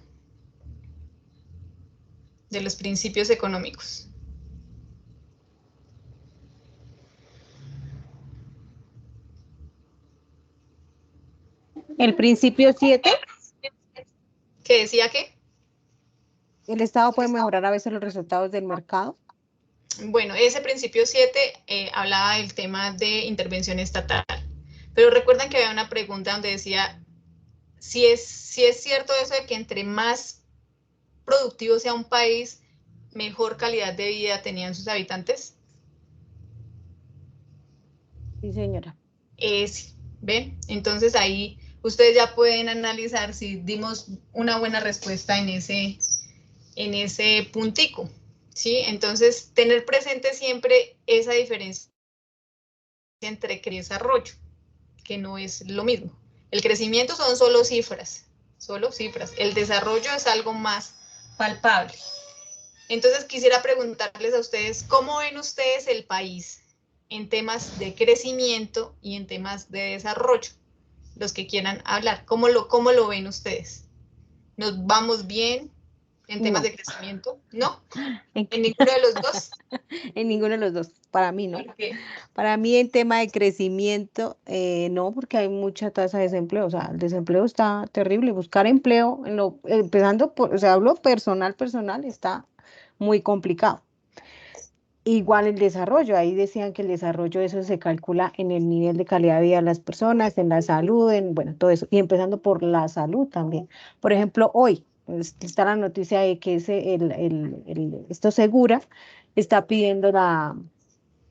A: de los principios económicos.
F: El principio 7,
A: ¿Qué decía qué?
F: el Estado puede mejorar a veces los resultados del mercado.
A: Bueno, ese principio 7 hablaba del tema de intervención estatal. Pero recuerdan que había una pregunta donde decía si es cierto eso de que entre más productivo sea un país, mejor calidad de vida tenían sus habitantes.
F: Sí, señora.
A: ¿Ven? Entonces ahí ustedes ya pueden analizar si dimos una buena respuesta en ese puntico, ¿sí? Entonces, tener presente siempre esa diferencia entre crecimiento y desarrollo, que no es lo mismo. El crecimiento son solo cifras. El desarrollo es algo más palpable. Entonces, quisiera preguntarles a ustedes, ¿cómo ven ustedes el país en temas de crecimiento y en temas de desarrollo? Los que quieran hablar, ¿cómo lo ven ustedes? ¿Nos vamos bien en temas de crecimiento? ¿No? ¿En ninguno de los dos?
F: En ninguno de los dos, para mí no.
A: ¿Por qué?
F: Para mí en tema de crecimiento, no, porque hay mucha tasa de desempleo, o sea, el desempleo está terrible, buscar empleo, empezando por, o sea, hablo personal, está muy complicado. Igual el desarrollo, ahí decían que el desarrollo, eso se calcula en el nivel de calidad de vida de las personas, en la salud, bueno, todo eso, y empezando por la salud también. Por ejemplo, hoy está la noticia de que esto Segura está pidiendo eso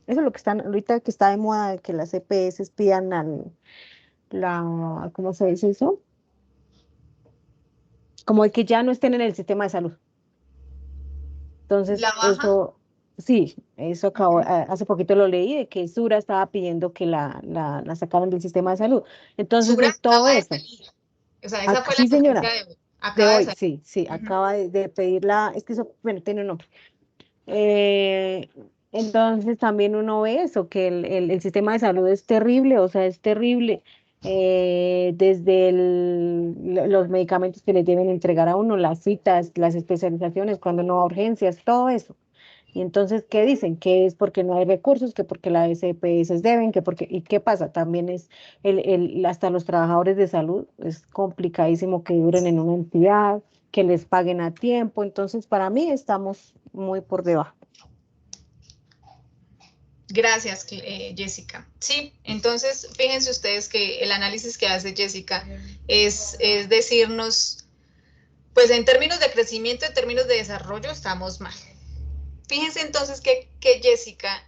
F: es lo que están, ahorita que está de moda, que las EPS pidan ¿cómo se dice eso? Como de que ya no estén en el sistema de salud. Entonces,
A: ¿La baja?
F: eso, sí, eso acabó, hace poquito lo leí, de que Sura estaba pidiendo que la sacaran del sistema de salud. Entonces,
A: Sura
F: es todo
A: acaba de
F: eso.
A: salir. O sea, esa fue la
F: Sí, señora,
A: noticia de hoy.
F: de
A: Acaba de
F: hoy,
A: salir.
F: sí, acaba de pedirla, es que eso, bueno, tiene un nombre. Entonces también uno ve eso, que el sistema de salud es terrible, o sea, es terrible. Desde los medicamentos que le deben entregar a uno, las citas, las especializaciones, cuando no va a urgencias, todo eso. Y entonces, ¿qué dicen? Que es porque no hay recursos, que porque las EPS deben, que porque, ¿y qué pasa? También es hasta los trabajadores de salud, es complicadísimo que duren en una entidad, que les paguen a tiempo. Entonces, para mí estamos muy por debajo.
A: Gracias, Jessica. Sí, entonces fíjense ustedes que el análisis que hace Jessica es decirnos, pues en términos de crecimiento, en términos de desarrollo, estamos mal. Fíjense entonces que Jessica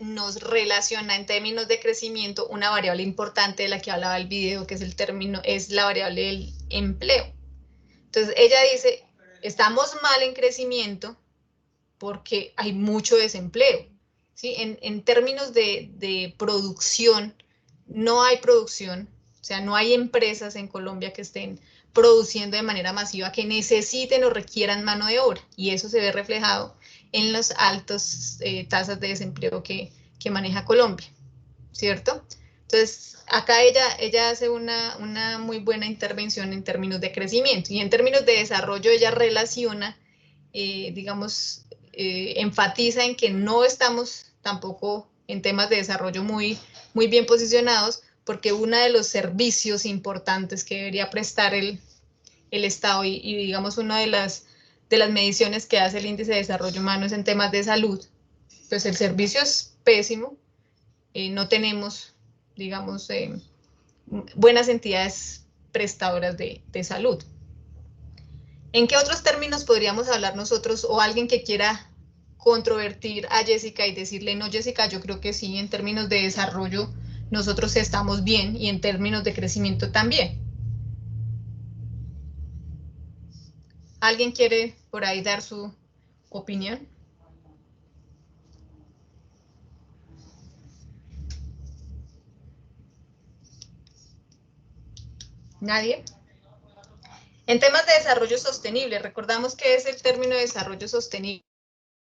A: nos relaciona en términos de crecimiento una variable importante de la que hablaba el video, que es la variable del empleo. Entonces ella dice, estamos mal en crecimiento porque hay mucho desempleo. ¿Sí? En términos de producción, no hay producción, o sea, no hay empresas en Colombia que estén produciendo de manera masiva, que necesiten o requieran mano de obra, y eso se ve reflejado en las altas tasas de desempleo que maneja Colombia, ¿cierto? Entonces, acá ella hace una muy buena intervención en términos de crecimiento, y en términos de desarrollo ella relaciona, digamos, enfatiza en que no estamos tampoco en temas de desarrollo muy bien posicionados, porque uno de los servicios importantes que debería prestar el Estado y digamos una de las mediciones que hace el índice de desarrollo humano es en temas de salud, pues el servicio es pésimo, no tenemos, digamos, buenas entidades prestadoras de salud. ¿En qué otros términos podríamos hablar nosotros o alguien que quiera controvertir a Jessica y decirle, no, Jessica, yo creo que sí, en términos de desarrollo nosotros estamos bien y en términos de crecimiento también? ¿Alguien quiere por ahí dar su opinión? ¿Nadie? En temas de desarrollo sostenible, recordamos que es el término de desarrollo sostenible,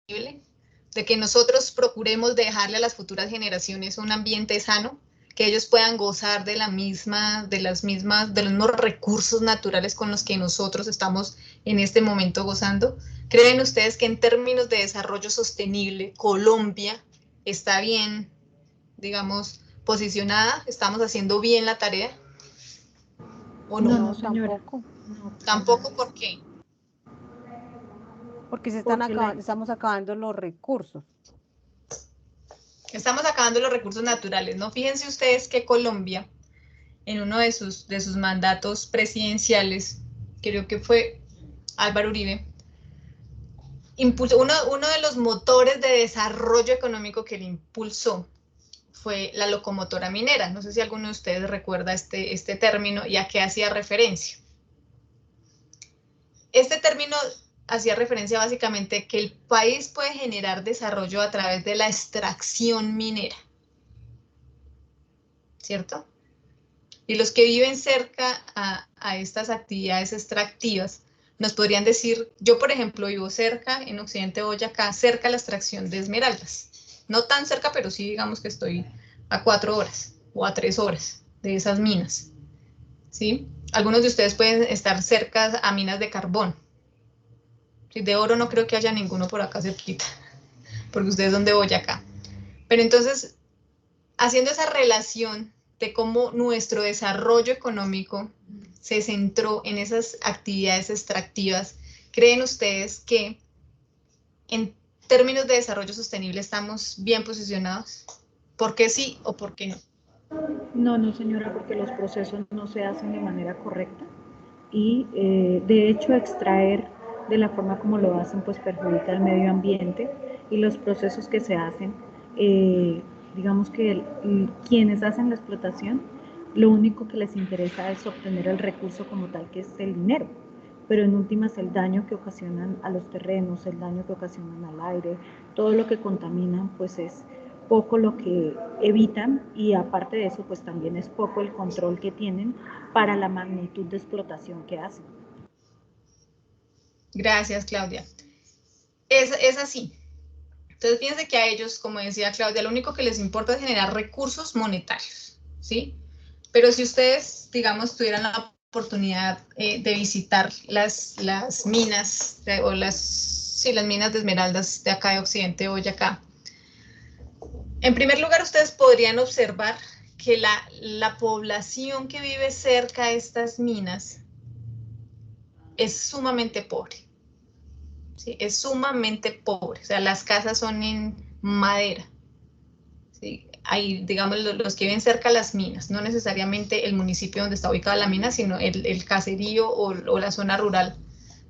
A: de que nosotros procuremos dejarle a las futuras generaciones un ambiente sano, que ellos puedan gozar de los mismos recursos naturales con los que nosotros estamos en este momento gozando. ¿Creen ustedes que en términos de desarrollo sostenible, Colombia está bien, digamos, posicionada? ¿Estamos haciendo bien la tarea? ¿O no?
B: No, señora.
F: Tampoco.
A: ¿Tampoco? ¿Por qué?
F: Porque
B: Porque
F: estamos acabando los recursos.
A: Estamos acabando los recursos naturales, ¿no? Fíjense ustedes que Colombia, en uno de sus mandatos presidenciales, creo que fue Álvaro Uribe, impulsó uno de los motores de desarrollo económico que le impulsó fue la locomotora minera. No sé si alguno de ustedes recuerda este término y a qué hacía referencia. Este término hacía referencia básicamente que el país puede generar desarrollo a través de la extracción minera, ¿cierto? Y los que viven cerca a estas actividades extractivas nos podrían decir, yo por ejemplo vivo cerca, en Occidente de Boyacá, cerca a la extracción de esmeraldas. No tan cerca, pero sí digamos que estoy a 4 horas o a 3 horas de esas minas, ¿sí? Algunos de ustedes pueden estar cerca a minas de carbón. De oro no creo que haya ninguno por acá cerquita, porque ustedes son de Boyacá. Pero entonces, haciendo esa relación de cómo nuestro desarrollo económico se centró en esas actividades extractivas, ¿creen ustedes que en términos de desarrollo sostenible estamos bien posicionados? ¿Por qué sí o por qué no?
B: No, señora, porque los procesos no se hacen de manera correcta y de hecho extraer de la forma como lo hacen pues perjudica al medio ambiente y los procesos que se hacen, digamos que quienes hacen la explotación, lo único que les interesa es obtener el recurso como tal, que es el dinero, pero en últimas el daño que ocasionan a los terrenos, el daño que ocasionan al aire, todo lo que contaminan pues es poco lo que evitan y aparte de eso pues también es poco el control que tienen para la magnitud de explotación que hacen.
A: Gracias, Claudia. Es así. Entonces, fíjense que a ellos, como decía Claudia, lo único que les importa es generar recursos monetarios, ¿sí? Pero si ustedes, digamos, tuvieran la oportunidad de visitar las minas o las minas de esmeraldas de acá de Occidente de Boyacá, en primer lugar, ustedes podrían observar que la población que vive cerca de estas minas es sumamente pobre. ¿Sí? Es sumamente pobre. O sea, las casas son en madera. ¿Sí? Hay, digamos, los que viven cerca de las minas, no necesariamente el municipio donde está ubicada la mina, sino el caserío o la zona rural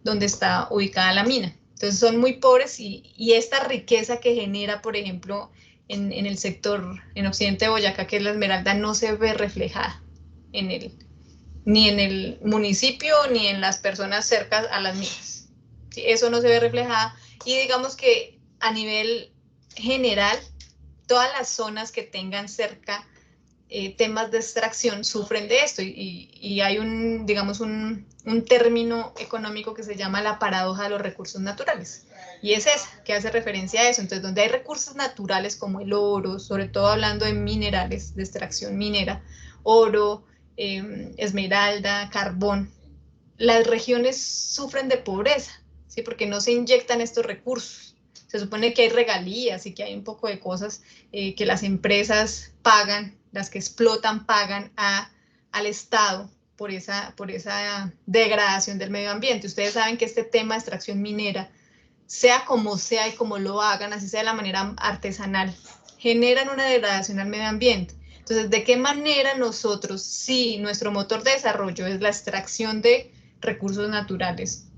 A: donde está ubicada la mina. Entonces son muy pobres y esta riqueza que genera, por ejemplo, en el sector, en Occidente de Boyacá, que es la Esmeralda, no se ve reflejada ni en el municipio ni en las personas cercanas a las minas. ¿Sí? Eso no se ve reflejada y digamos que a nivel general, todas las zonas que tengan cerca temas de extracción sufren de esto y hay digamos, un término económico que se llama la paradoja de los recursos naturales. Y es esa, que hace referencia a eso. Entonces, donde hay recursos naturales como el oro, sobre todo hablando de minerales, de extracción minera, oro, esmeralda, carbón, las regiones sufren de pobreza, ¿sí? Porque no se inyectan estos recursos. Se supone que hay regalías y que hay un poco de cosas que las empresas pagan, las que explotan pagan al Estado por esa degradación del medio ambiente. Ustedes saben que este tema de extracción minera, sea como sea y como lo hagan, así sea de la manera artesanal, generan una degradación al medio ambiente. Entonces, ¿de qué manera nosotros, si nuestro motor de desarrollo es la extracción de recursos naturales,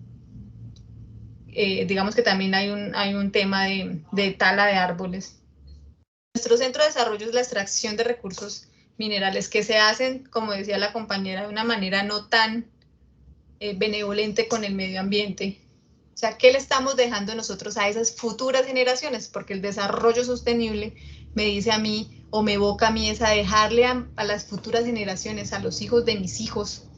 A: digamos que también hay un tema de tala de árboles, nuestro centro de desarrollo es la extracción de recursos minerales que se hacen, como decía la compañera, de una manera no tan benevolente con el medio ambiente? O sea, ¿qué le estamos dejando nosotros a esas futuras generaciones? Porque el desarrollo sostenible me dice a mí, o me evoca a mí, es a dejarle a las futuras generaciones, a los hijos de mis hijos,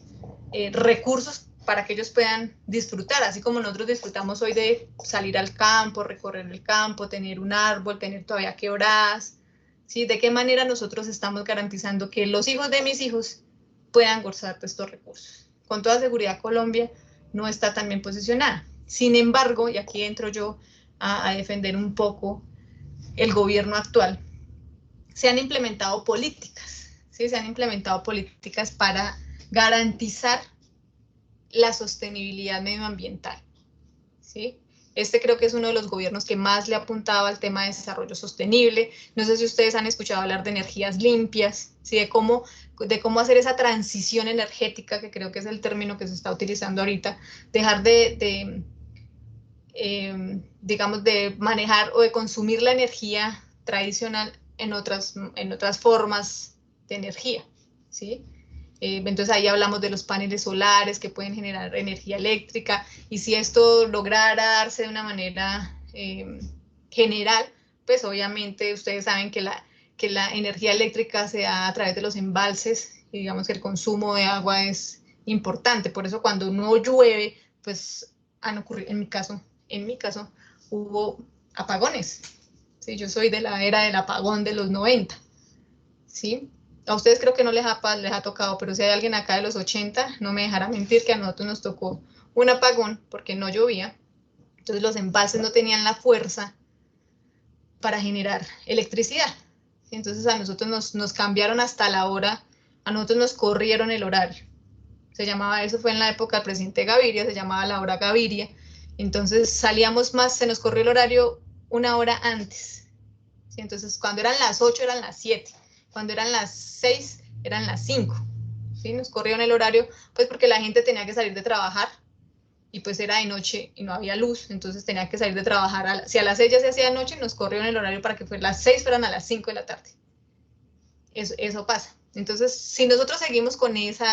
A: recursos para que ellos puedan disfrutar, así como nosotros disfrutamos hoy de salir al campo, recorrer el campo, tener un árbol, tener todavía quebradas, ¿sí? ¿De qué manera nosotros estamos garantizando que los hijos de mis hijos puedan gozar de estos recursos? Con toda seguridad Colombia no está tan bien posicionada. Sin embargo, y aquí entro yo a defender un poco el gobierno actual, se han implementado políticas, ¿sí? Se han implementado políticas para garantizar la sostenibilidad medioambiental, ¿sí? Este creo que es uno de los gobiernos que más le ha apuntado al tema de desarrollo sostenible. No sé si ustedes han escuchado hablar de energías limpias, ¿sí? de cómo hacer esa transición energética, que creo que es el término que se está utilizando ahorita, dejar digamos, de manejar o de consumir la energía tradicional en otras formas de energía, ¿sí? Entonces ahí hablamos de los paneles solares que pueden generar energía eléctrica, y si esto lograra darse de una manera general, pues obviamente ustedes saben que la energía eléctrica se da a través de los embalses, y digamos que el consumo de agua es importante. Por eso cuando no llueve, pues han ocurrido, en mi caso hubo apagones, ¿sí? Yo soy de la era del apagón de los 90, ¿sí? A ustedes creo que no les ha tocado, pero si hay alguien acá de los 80, no me dejará mentir que a nosotros nos tocó un apagón porque no llovía. Entonces los embalses no tenían la fuerza para generar electricidad. Entonces a nosotros nos cambiaron hasta la hora, a nosotros nos corrieron el horario. Se llamaba, eso fue en la época del presidente Gaviria, se llamaba la hora Gaviria. Entonces salíamos más, se nos corrió el horario una hora antes. ¿Sí? Entonces cuando eran las 8 eran las 7. Cuando eran las 6, eran las 5, ¿sí? Nos corrieron el horario, pues porque la gente tenía que salir de trabajar, y pues era de noche y no había luz, entonces tenía que salir de trabajar, si a las 6 ya se hacía noche, nos corrieron el horario para que las 6 fueran a las 5 de la tarde. Eso pasa. Entonces, si nosotros seguimos con ese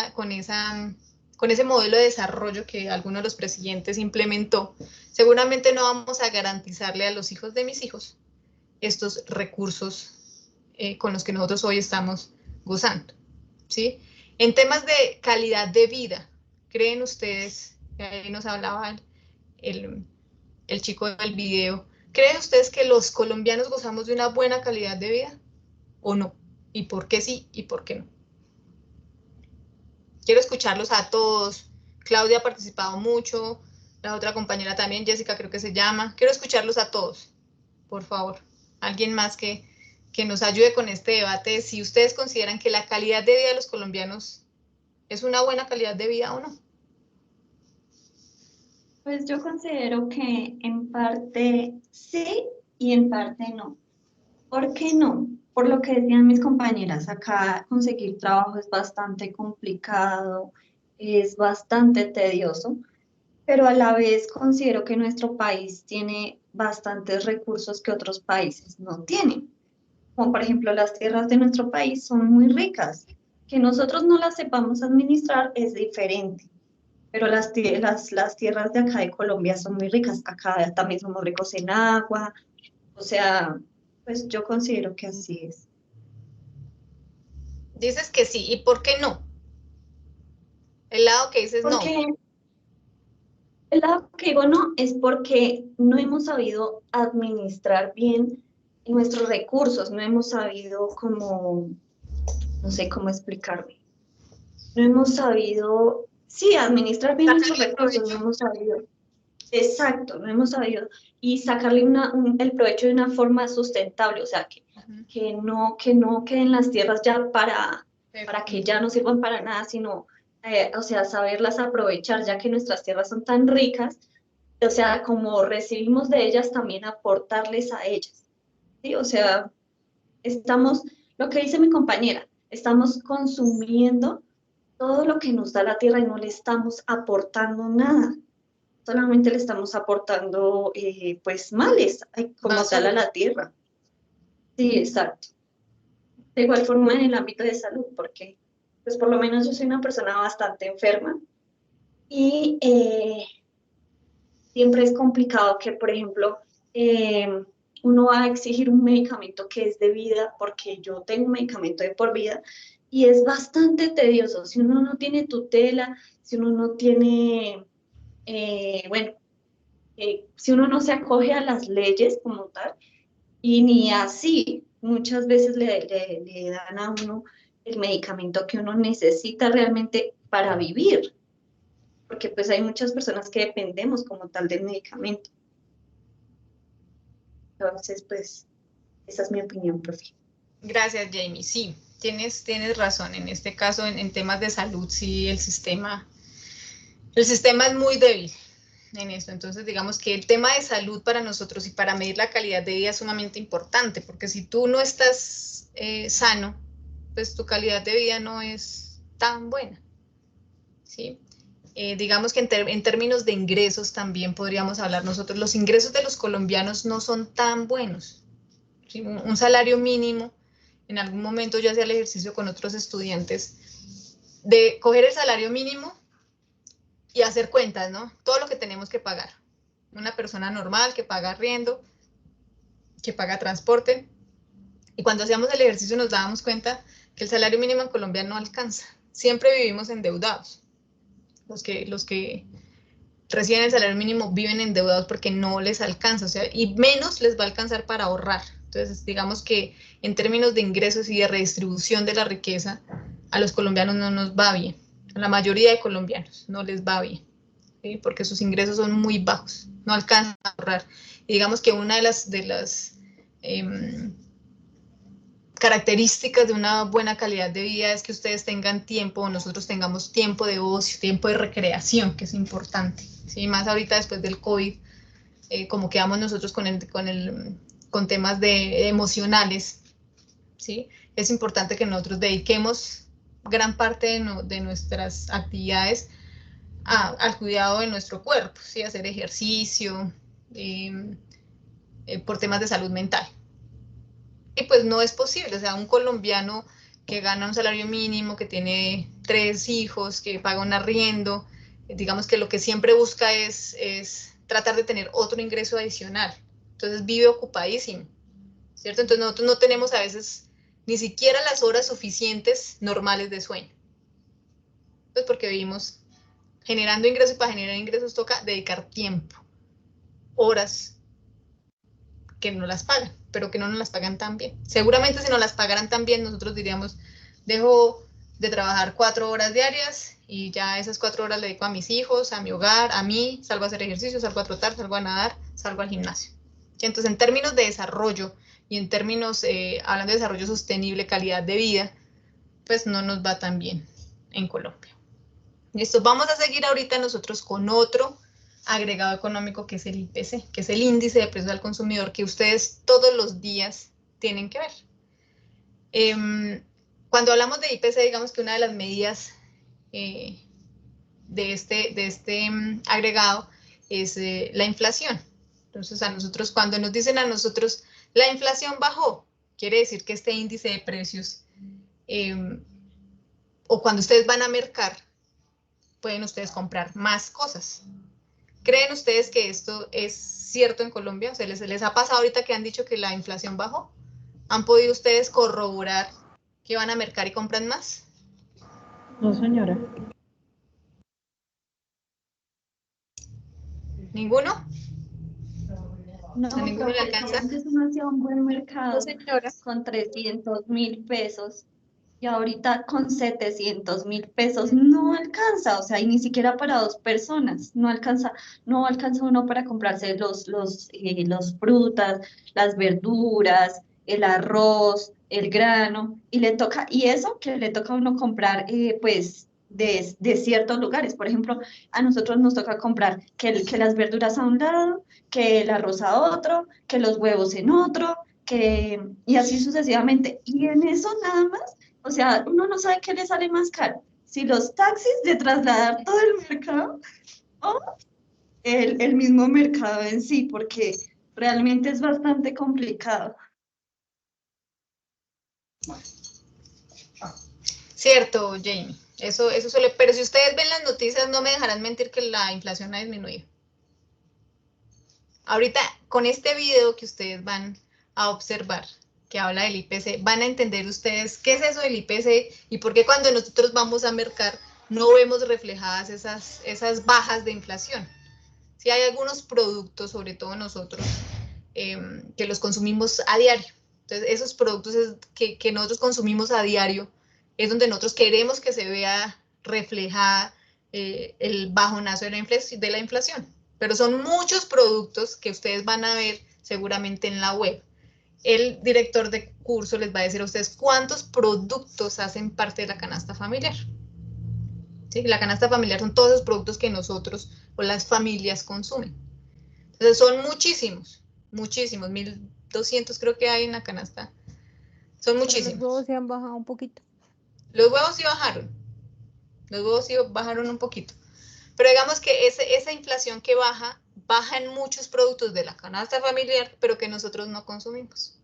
A: modelo de desarrollo que alguno de los presidentes implementó, seguramente no vamos a garantizarle a los hijos de mis hijos estos recursos con los que nosotros hoy estamos gozando, ¿sí? En temas de calidad de vida, ¿creen ustedes, ahí nos hablaba el chico del video, ¿creen ustedes que los colombianos gozamos de una buena calidad de vida o no? ¿Y por qué sí y por qué no? Quiero escucharlos a todos. Claudia ha participado mucho, la otra compañera también, Jessica creo que se llama. Quiero escucharlos a todos, por favor. Alguien más que nos ayude con este debate, si ustedes consideran que la calidad de vida de los colombianos es una buena calidad de vida o no.
H: Pues yo considero que en parte sí y en parte no. ¿Por qué no? Por lo que decían mis compañeras, acá conseguir trabajo es bastante complicado, es bastante tedioso, pero a la vez considero que nuestro país tiene bastantes recursos que otros países no tienen. Como por ejemplo las tierras de nuestro país son muy ricas. Que nosotros no las sepamos administrar es diferente, pero las tierras de acá de Colombia son muy ricas. Acá también somos ricos en agua, o sea, pues yo considero que así es.
A: Dices que sí, ¿y por qué no? El lado que dices
H: Porque
A: no.
H: el lado que digo no es porque no hemos sabido administrar bien nuestros recursos, no hemos sabido cómo, no sé cómo explicarme, no hemos sabido, sí, administrar bien nuestros recursos, no hemos sabido. Exacto, no hemos sabido y sacarle el provecho de una forma sustentable, o sea, que no queden las tierras ya para que ya no sirvan para nada, sino, o sea, saberlas aprovechar, ya que nuestras tierras son tan ricas, o sea, como recibimos de ellas, también aportarles a ellas, ¿sí? O sea, lo que dice mi compañera, estamos consumiendo todo lo que nos da la tierra y no le estamos aportando nada. Solamente le estamos aportando pues males como tal a la tierra. Sí, exacto. De igual forma en el ámbito de salud, porque pues por lo menos yo soy una persona bastante enferma y siempre es complicado que, por ejemplo, uno va a exigir un medicamento que es de vida, porque yo tengo un medicamento de por vida, y es bastante tedioso. Si uno no tiene tutela, si uno no tiene, bueno, si uno no se acoge a las leyes como tal, y ni así muchas veces le dan a uno el medicamento que uno necesita realmente para vivir, porque pues hay muchas personas que dependemos como tal del medicamento. Entonces, pues, esa es mi opinión, profe.
A: Gracias, Jamie. Sí, tienes razón. En este caso, en temas de salud, sí, el sistema es muy débil en esto. Entonces, digamos que el tema de salud para nosotros y para medir la calidad de vida es sumamente importante, porque si tú no estás sano, pues tu calidad de vida no es tan buena, ¿sí? Digamos que en términos de ingresos también podríamos hablar nosotros, los ingresos de los colombianos no son tan buenos, ¿sí? Un salario mínimo, en algún momento yo hacía el ejercicio con otros estudiantes, de coger el salario mínimo y hacer cuentas, ¿no? Todo lo que tenemos que pagar. Una persona normal que paga arriendo, que paga transporte. Y cuando hacíamos el ejercicio nos dábamos cuenta que el salario mínimo en Colombia no alcanza. Siempre vivimos endeudados. Los que reciben el salario mínimo viven endeudados porque no les alcanza, o sea, y menos les va a alcanzar para ahorrar. Entonces, digamos que en términos de ingresos y de redistribución de la riqueza, a los colombianos no nos va bien. A la mayoría de colombianos no les va bien, ¿sí? Porque sus ingresos son muy bajos, no alcanzan a ahorrar. Y digamos que una de las características de una buena calidad de vida es que ustedes tengan tiempo, nosotros tengamos tiempo de ocio, tiempo de recreación, que es importante, ¿sí? Más ahorita después del COVID, como quedamos nosotros con temas emocionales, ¿sí? Es importante que nosotros dediquemos gran parte de nuestras actividades al cuidado de nuestro cuerpo, ¿sí? Hacer ejercicio, por temas de salud mental. Y pues no es posible, o sea, un colombiano que gana un salario mínimo, que tiene 3 hijos, que paga un arriendo, digamos que lo que siempre busca es tratar de tener otro ingreso adicional. Entonces vive ocupadísimo, ¿cierto? Entonces nosotros no tenemos a veces ni siquiera las horas suficientes normales de sueño. Pues porque vivimos generando ingresos y para generar ingresos toca dedicar tiempo, horas que no las pagan, pero que no nos las pagan tan bien. Seguramente si nos las pagaran tan bien, nosotros diríamos, dejo de trabajar 4 horas diarias y ya esas 4 horas le dedico a mis hijos, a mi hogar, a mí, salgo a hacer ejercicio, salgo a trotar, salgo a nadar, salgo al gimnasio. Entonces, en términos de desarrollo y en términos, hablando de desarrollo sostenible, calidad de vida, pues no nos va tan bien en Colombia. Listo, vamos a seguir ahorita nosotros con otro agregado económico que es el IPC, que es el índice de precios al consumidor que ustedes todos los días tienen que ver. Cuando hablamos de IPC, digamos que una de las medidas de este agregado es la inflación. Entonces, cuando nos dicen a nosotros, la inflación bajó, quiere decir que este índice de precios, o cuando ustedes van a mercar, pueden ustedes comprar más cosas. ¿Creen ustedes que esto es cierto en Colombia? O sea, ¿les ha pasado ahorita que han dicho que la inflación bajó? ¿Han podido ustedes corroborar que van a mercar y compran más?
B: No, señora.
A: ¿Ninguno?
H: No,
A: ¿A ninguno le
H: profe,
A: alcanza?
H: antes uno hacía un buen mercado
A: No, señora.
H: con 300.000 pesos Y ahorita con 700.000 pesos no alcanza, o sea, y ni siquiera para 2 personas, no alcanza uno para comprarse los frutas, las verduras, el arroz, el grano, y le toca, y eso que le toca a uno comprar, pues, de ciertos lugares. Por ejemplo, a nosotros nos toca comprar que las verduras a un lado, que el arroz a otro, que los huevos en otro, y así sucesivamente. Y en eso nada más, o sea, uno no sabe qué le sale más caro, si los taxis de trasladar todo el mercado o el mismo mercado en sí, porque realmente es bastante complicado.
A: Cierto, Jamie. Eso suele, pero si ustedes ven las noticias, no me dejarán mentir que la inflación ha disminuido. Ahorita, con este video que ustedes van a observar, que habla del IPC, van a entender ustedes qué es eso del IPC y por qué cuando nosotros vamos a mercar no vemos reflejadas esas bajas de inflación. Sí, hay algunos productos, sobre todo nosotros, que los consumimos a diario. Entonces, esos productos que nosotros consumimos a diario es donde nosotros queremos que se vea reflejada el bajonazo de la inflación. Pero son muchos productos que ustedes van a ver seguramente en la web. El director de curso les va a decir a ustedes cuántos productos hacen parte de la canasta familiar. ¿Sí? La canasta familiar son todos los productos que nosotros o las familias consumen. Entonces son muchísimos, 1.200 creo que hay en la canasta. Son muchísimos.
F: Los huevos se han bajado un poquito.
A: Los huevos sí bajaron. Los huevos sí bajaron un poquito. Pero digamos que esa inflación que baja en muchos productos de la canasta familiar, pero que nosotros no consumimos.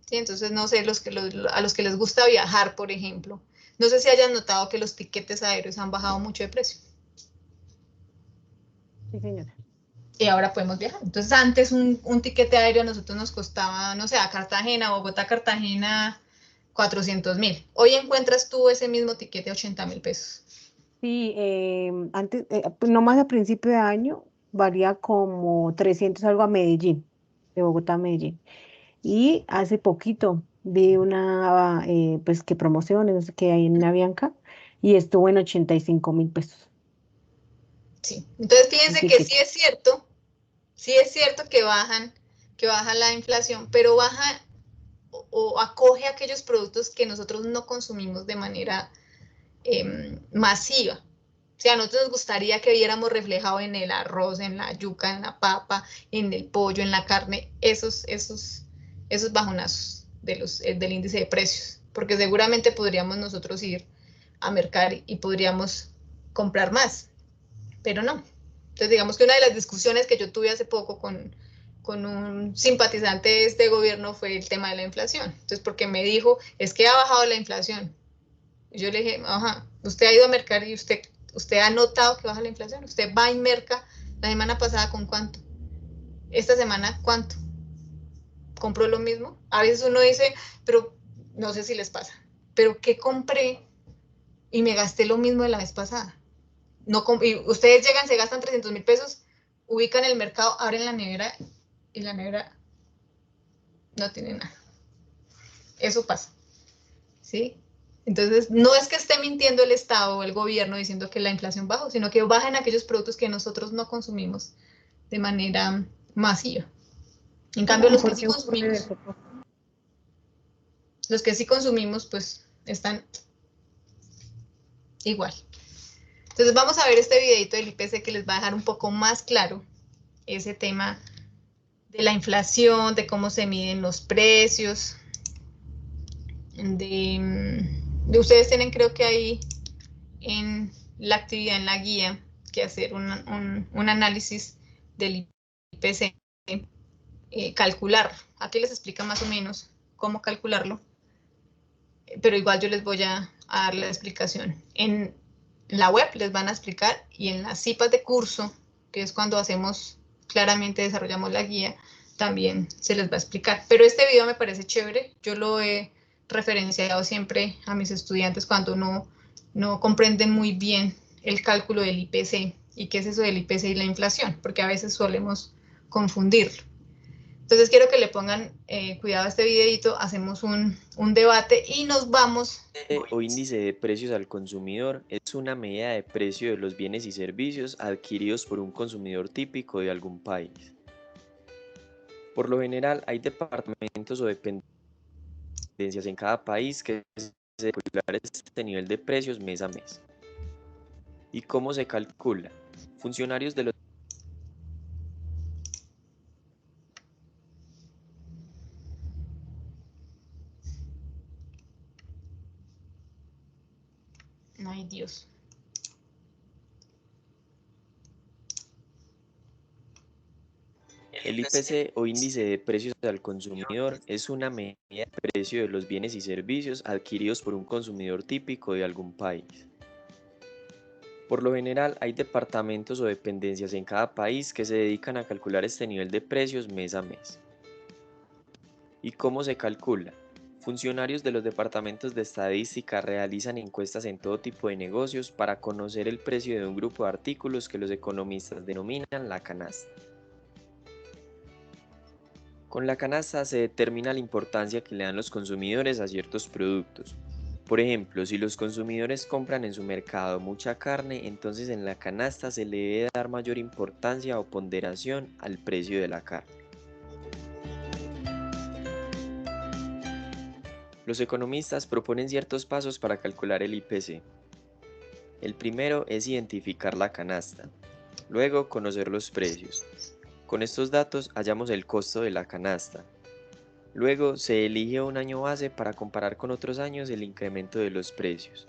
A: ¿Sí? Entonces, no sé, a los que les gusta viajar, por ejemplo, no sé si hayan notado que los tiquetes aéreos han bajado mucho de precio.
F: Sí, señora.
A: Y ahora podemos viajar. Entonces, antes un tiquete aéreo a nosotros nos costaba, no sé, a Cartagena, Bogotá, Cartagena, 400.000. Hoy encuentras tú ese mismo tiquete a 80.000 pesos.
F: Sí, antes, pues nomás a principio de año valía como 300 algo a Medellín, de Bogotá a Medellín. Y hace poquito vi una, pues que promociones, no sé qué hay en Avianca, y estuvo en 85.000 pesos.
A: Sí, entonces
F: Un
A: fíjense que
F: tiquete.
A: sí es cierto que baja la inflación, pero baja o acoge aquellos productos que nosotros no consumimos de manera masiva. O sea, a nosotros nos gustaría que viéramos reflejado en el arroz, en la yuca, en la papa, en el pollo, en la carne, esos bajonazos del índice de precios, porque seguramente podríamos nosotros ir a mercar y podríamos comprar más, pero no. Entonces, digamos que una de las discusiones que yo tuve hace poco con un simpatizante de este gobierno fue el tema de la inflación. Entonces, porque me dijo, es que ha bajado la inflación. Y yo le dije, ajá, usted ha ido a mercar y usted ha notado que baja la inflación. Usted va y merca la semana pasada con cuánto. Esta semana, ¿cuánto? ¿Compró lo mismo? A veces uno dice, pero no sé si les pasa, pero ¿qué compré? Y me gasté lo mismo de la vez pasada. No, y ustedes llegan, se gastan 300.000 pesos, ubican el mercado, abren la nevera y la nevera no tiene nada. Eso pasa, ¿sí? Entonces, no es que esté mintiendo el Estado o el gobierno diciendo que la inflación bajó, sino que baja en aquellos productos que nosotros no consumimos de manera masiva. En cambio, los que sí consumimos, pues están igual. Entonces, vamos a ver este videito del IPC que les va a dejar un poco más claro ese tema de la inflación, de cómo se miden los precios, de ustedes tienen, creo que ahí en la actividad, en la guía, que hacer un análisis del IPC, calcular. Aquí les explica más o menos cómo calcularlo, pero igual yo les voy a dar la explicación. En la web les van a explicar y en las cipas de curso, que es cuando hacemos, claramente desarrollamos la guía, también se les va a explicar. Pero este video me parece chévere, yo lo he referenciado siempre a mis estudiantes cuando no comprenden muy bien el cálculo del IPC y qué es eso del IPC y la inflación, porque a veces solemos confundirlo. Entonces quiero que le pongan cuidado a este videito, hacemos un debate y nos vamos.
I: O índice de precios al consumidor es una medida de precio de los bienes y servicios adquiridos por un consumidor típico de algún país. Por lo general hay departamentos o dependencias en cada país que se calcular este nivel de precios mes a mes. ¿Y cómo se calcula? Funcionarios de los
A: Ay, Dios.
I: El IPC o índice de precios al consumidor es una medida de precio de los bienes y servicios adquiridos por un consumidor típico de algún país. Por lo general hay departamentos o dependencias en cada país que se dedican a calcular este nivel de precios mes a mes. ¿Y cómo se calcula? Funcionarios de los departamentos de estadística realizan encuestas en todo tipo de negocios para conocer el precio de un grupo de artículos que los economistas denominan la canasta. Con la canasta se determina la importancia que le dan los consumidores a ciertos productos. Por ejemplo, si los consumidores compran en su mercado mucha carne, entonces en la canasta se le debe dar mayor importancia o ponderación al precio de la carne. Los economistas proponen ciertos pasos para calcular el IPC. El primero es identificar la canasta, luego conocer los precios. Con estos datos hallamos el costo de la canasta. Luego se elige un año base para comparar con otros años el incremento de los precios.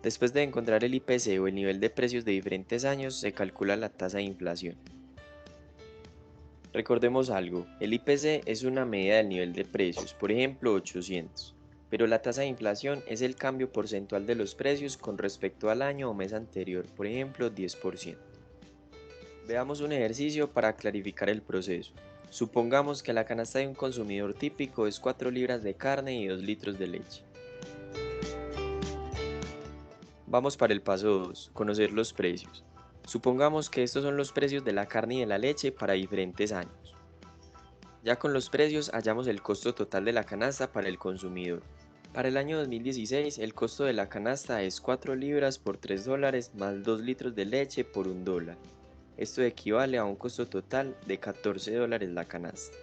I: Después de encontrar el IPC o el nivel de precios de diferentes años, se calcula la tasa de inflación. Recordemos algo, el IPC es una medida del nivel de precios, por ejemplo 800, pero la tasa de inflación es el cambio porcentual de los precios con respecto al año o mes anterior, por ejemplo 10%. Veamos un ejercicio para clarificar el proceso. Supongamos que la canasta de un consumidor típico es 4 libras de carne y 2 litros de leche. Vamos para el paso 2, conocer los precios. Supongamos que estos son los precios de la carne y de la leche para diferentes años. Ya con los precios hallamos el costo total de la canasta para el consumidor. Para el año 2016 el costo de la canasta es 4 libras por 3 dólares más 2 litros de leche por 1 dólar. Esto equivale a un costo total de 14 dólares la canasta.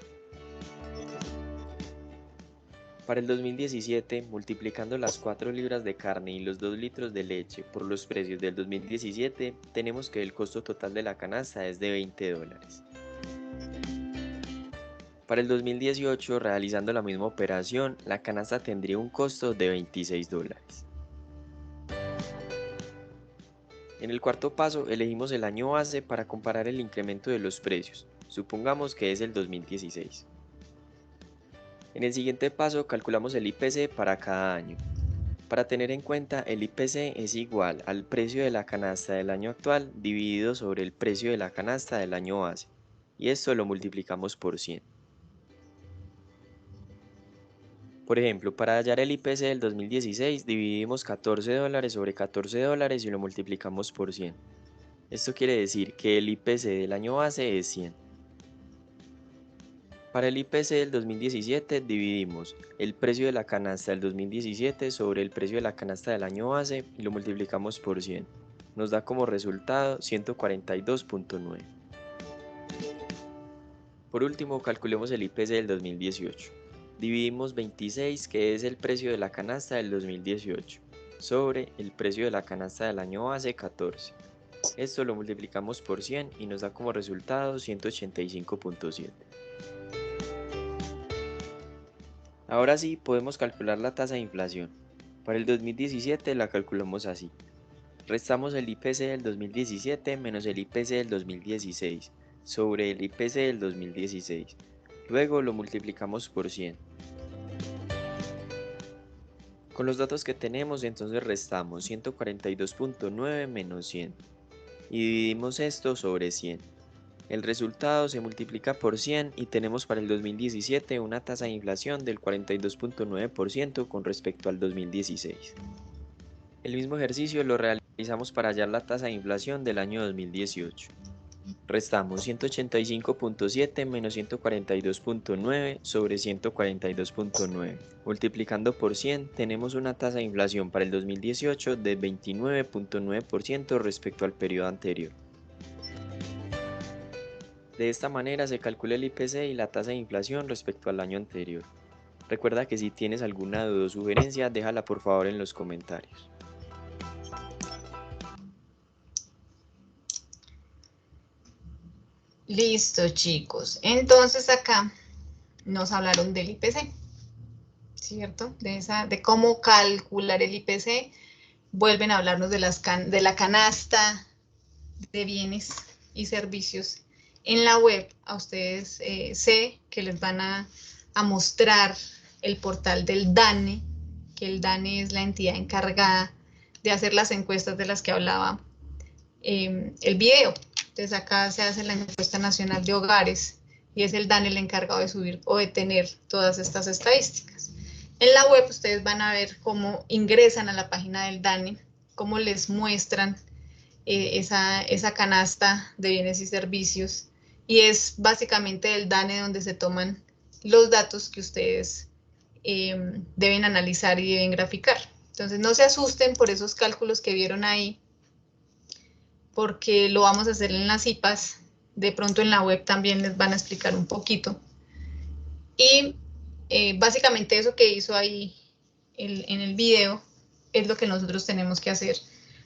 I: Para el 2017, multiplicando las 4 libras de carne y los 2 litros de leche por los precios del 2017, tenemos que el costo total de la canasta es de 20 dólares. Para el 2018, realizando la misma operación, la canasta tendría un costo de 26 dólares. En el cuarto paso, elegimos el año base para comparar el incremento de los precios. Supongamos que es el 2016. En el siguiente paso calculamos el IPC para cada año. Para tener en cuenta, el IPC es igual al precio de la canasta del año actual dividido sobre el precio de la canasta del año base, y esto lo multiplicamos por 100. Por ejemplo, para hallar el IPC del 2016 dividimos 14 dólares sobre 14 dólares y lo multiplicamos por 100. Esto quiere decir que el IPC del año base es 100. Para el IPC del 2017 dividimos el precio de la canasta del 2017 sobre el precio de la canasta del año base y lo multiplicamos por 100. Nos da como resultado 142.9. Por último, calculemos el IPC del 2018. Dividimos 26, que es el precio de la canasta del 2018, sobre el precio de la canasta del año base 14. Esto lo multiplicamos por 100 y nos da como resultado 185.7. Ahora sí podemos calcular la tasa de inflación. Para el 2017 la calculamos así. Restamos el IPC del 2017 menos el IPC del 2016 sobre el IPC del 2016. Luego lo multiplicamos por 100. Con los datos que tenemos entonces restamos 142.9 menos 100 y dividimos esto sobre 100. El resultado se multiplica por 100 y tenemos para el 2017 una tasa de inflación del 42.9% con respecto al 2016. El mismo ejercicio lo realizamos para hallar la tasa de inflación del año 2018. Restamos 185.7 menos 142.9 sobre 142.9. Multiplicando por 100 tenemos una tasa de inflación para el 2018 de 29.9% respecto al periodo anterior. De esta manera se calcula el IPC y la tasa de inflación respecto al año anterior. Recuerda que si tienes alguna duda o sugerencia, déjala por favor en los comentarios.
A: Listo, chicos. Entonces acá nos hablaron del IPC, ¿cierto? De cómo calcular el IPC. Vuelven a hablarnos de la canasta de bienes y servicios. En la web a ustedes sé que les van a mostrar el portal del DANE, que el DANE es la entidad encargada de hacer las encuestas de las que hablaba el video. Entonces acá se hace la encuesta nacional de hogares y es el DANE el encargado de subir o de tener todas estas estadísticas. En la web ustedes van a ver cómo ingresan a la página del DANE, cómo les muestran esa canasta de bienes y servicios, y es básicamente el DANE donde se toman los datos que ustedes deben analizar y deben graficar. Entonces no se asusten por esos cálculos que vieron ahí, porque lo vamos a hacer en las IPAs. De pronto en la web también les van a explicar un poquito. Y básicamente eso que hizo ahí en el video es lo que nosotros tenemos que hacer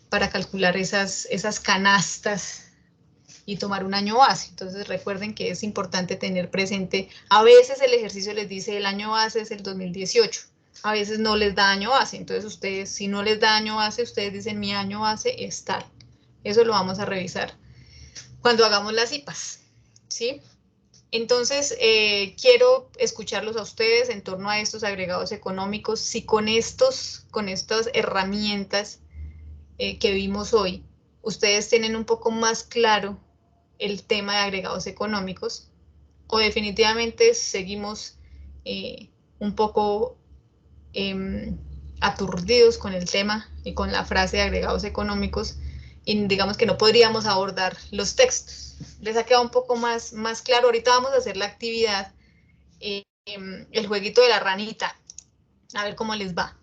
A: para calcular esas canastas y tomar un año base. Entonces recuerden que es importante tener presente, a veces el ejercicio les dice el año base es el 2018, a veces no les da año base. Entonces ustedes, si no les da año base, ustedes dicen mi año base es tal. Eso lo vamos a revisar cuando hagamos las IPAs, ¿sí? Entonces, quiero escucharlos a ustedes en torno a estos agregados económicos, si con estas herramientas que vimos hoy, ustedes tienen un poco más claro el tema de agregados económicos, o definitivamente seguimos un poco aturdidos con el tema y con la frase de agregados económicos, y digamos que no podríamos abordar los textos. ¿Les ha quedado un poco más claro? Ahorita vamos a hacer la actividad, el jueguito de la ranita, a ver cómo les va,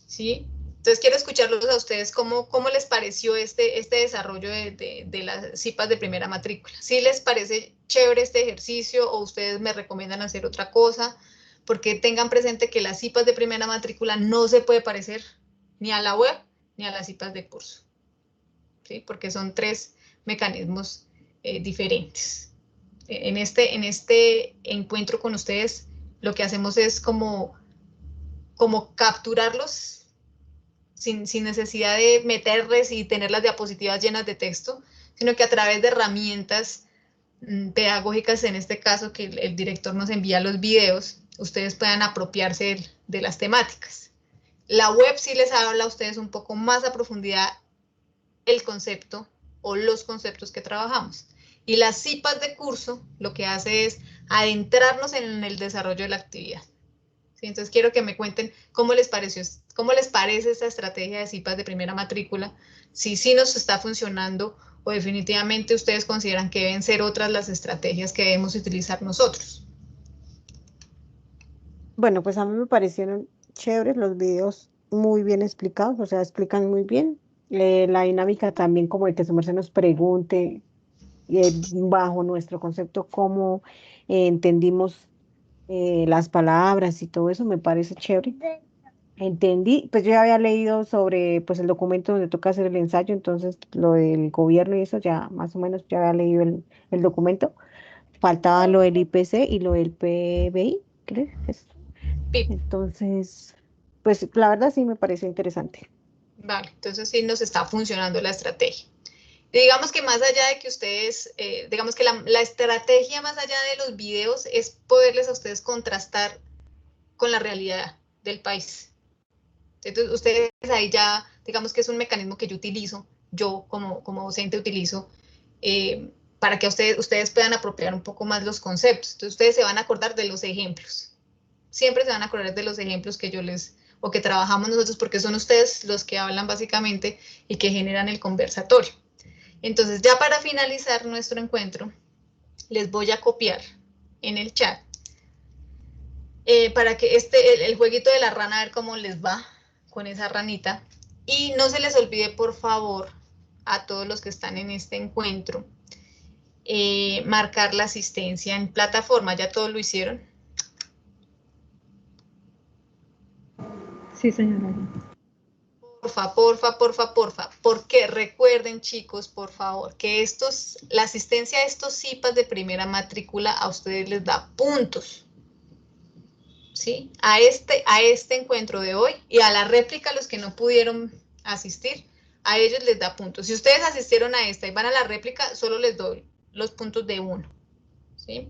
A: ¿sí? Entonces quiero escucharlos a ustedes cómo les pareció este desarrollo de las IPAs de primera matrícula. ¿Sí les parece chévere este ejercicio o ustedes me recomiendan hacer otra cosa? Porque tengan presente que las IPAs de primera matrícula no se puede parecer ni a la web ni a las IPAs de curso, ¿sí? Porque son tres mecanismos diferentes. En este encuentro con ustedes, lo que hacemos es como capturarlos sin necesidad de meterles y tener las diapositivas llenas de texto, sino que a través de herramientas pedagógicas, en este caso que el director nos envía los videos, ustedes puedan apropiarse de las temáticas. La web sí les habla a ustedes un poco más a profundidad el concepto o los conceptos que trabajamos. Y las IPAs de curso lo que hace es adentrarnos en el desarrollo de la actividad. ¿Sí? Entonces quiero que me cuenten cómo les parece esta estrategia de IPAs de primera matrícula, si sí nos está funcionando o definitivamente ustedes consideran que deben ser otras las estrategias que debemos utilizar nosotros.
F: Bueno, pues a mí me parecieron chéveres los videos, muy bien explicados, o sea, explican muy bien. La dinámica también, como de que su merced nos pregunte bajo nuestro concepto cómo entendimos las palabras y todo eso, me parece chévere. Entendí, pues yo ya había leído sobre pues el documento donde toca hacer el ensayo, entonces lo del gobierno y eso ya más o menos ya había leído el documento. Faltaba lo del IPC y lo del PBI, ¿crees? Entonces, pues la verdad sí me pareció interesante.
A: Vale, entonces sí nos está funcionando la estrategia. Y digamos que más allá de que ustedes, digamos que la estrategia más allá de los videos es poderles a ustedes contrastar con la realidad del país. Entonces ustedes ahí ya, digamos que es un mecanismo que yo utilizo, yo como docente utilizo, para que ustedes puedan apropiar un poco más los conceptos. Entonces ustedes se van a acordar de los ejemplos. Siempre se van a acordar de los ejemplos que o que trabajamos nosotros, porque son ustedes los que hablan básicamente y que generan el conversatorio. Entonces, ya para finalizar nuestro encuentro, les voy a copiar en el chat para que el jueguito de la rana, a ver cómo les va con esa ranita. Y no se les olvide, por favor, a todos los que están en este encuentro, marcar la asistencia en plataforma. ¿Ya todos lo hicieron?
B: Sí, señora.
A: Porfa, porque recuerden, chicos, por favor, que la asistencia a estos CIPAS de primera matrícula a ustedes les da puntos, ¿sí? A este encuentro de hoy y a la réplica, los que no pudieron asistir, a ellos les da puntos. Si ustedes asistieron a esta y van a la réplica, solo les doy los puntos de 1, ¿sí?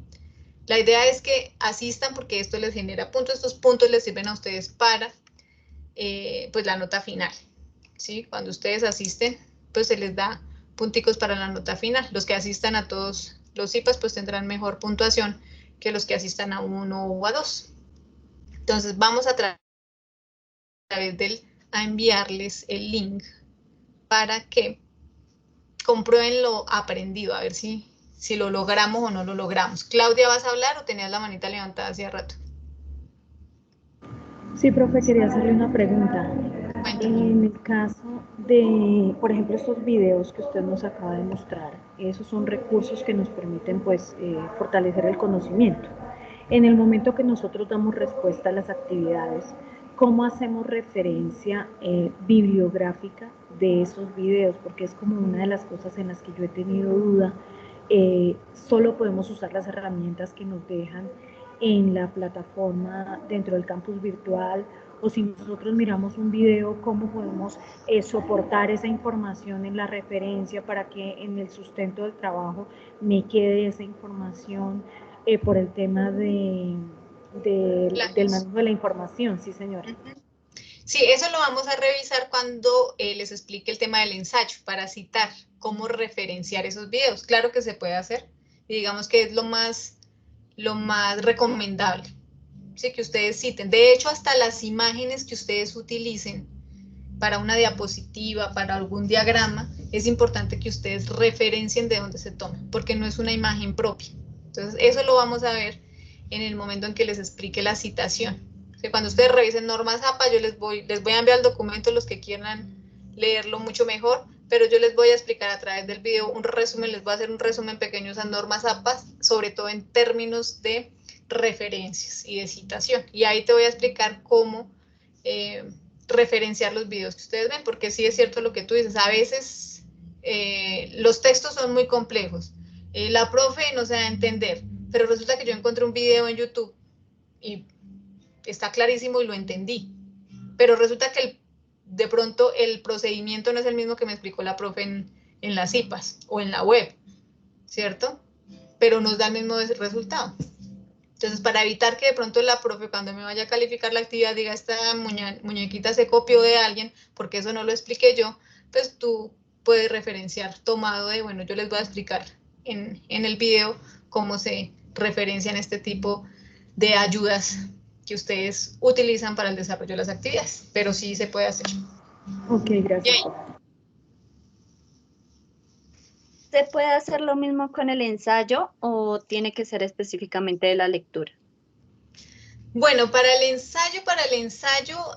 A: La idea es que asistan porque esto les genera puntos. Estos puntos les sirven a ustedes para pues la nota final, ¿sí? Cuando ustedes asisten, pues se les da punticos para la nota final. Los que asistan a todos los CIPAS, pues tendrán mejor puntuación que los que asistan a 1 o a 2. Entonces, vamos a enviarles el link para que comprueben lo aprendido, a ver si lo logramos o no lo logramos. Claudia, ¿vas a hablar o tenías la manita levantada hacía rato?
B: Sí, profe, quería hacerle una pregunta. En el caso de, por ejemplo, estos videos que usted nos acaba de mostrar, esos son recursos que nos permiten, pues, fortalecer el conocimiento. En el momento que nosotros damos respuesta a las actividades, ¿cómo hacemos referencia bibliográfica de esos videos? Porque es como una de las cosas en las que yo he tenido duda. Solo podemos usar las herramientas que nos dejan en la plataforma dentro del campus virtual, o si nosotros miramos un video, cómo podemos soportar esa información en la referencia para que en el sustento del trabajo me quede esa información por el tema del manejo de la información. Sí, señora.
A: Sí, eso lo vamos a revisar cuando les explique el tema del ensayo, para citar cómo referenciar esos videos. Claro que se puede hacer, y digamos que es lo más recomendable, ¿sí? Que ustedes citen. De hecho, hasta las imágenes que ustedes utilicen para una diapositiva, para algún diagrama, es importante que ustedes referencien de dónde se toma, porque no es una imagen propia. Entonces, eso lo vamos a ver en el momento en que les explique la citación. Que cuando ustedes revisen normas APA, yo les voy a enviar el documento, los que quieran leerlo mucho mejor, pero yo les voy a explicar a través del video un resumen, les voy a hacer un resumen pequeño a normas APA, sobre todo en términos de referencias y de citación. Y ahí te voy a explicar cómo referenciar los videos que ustedes ven, porque sí es cierto lo que tú dices, a veces los textos son muy complejos, la profe no se da a entender, pero resulta que yo encontré un video en YouTube y está clarísimo y lo entendí, pero resulta que de pronto el procedimiento no es el mismo que me explicó la profe en las CIPAS o en la web, ¿cierto? Pero nos da el mismo resultado. Entonces, para evitar que de pronto la profe, cuando me vaya a calificar la actividad, diga, esta muñequita se copió de alguien, porque eso no lo expliqué yo, pues tú puedes referenciar tomado de, bueno, yo les voy a explicar en el video cómo se referencian este tipo de ayudas que ustedes utilizan para el desarrollo de las actividades, pero sí se puede hacer.
B: Ok, gracias.
J: ¿Se puede hacer lo mismo con el ensayo o tiene que ser específicamente de la lectura?
A: Bueno, para el ensayo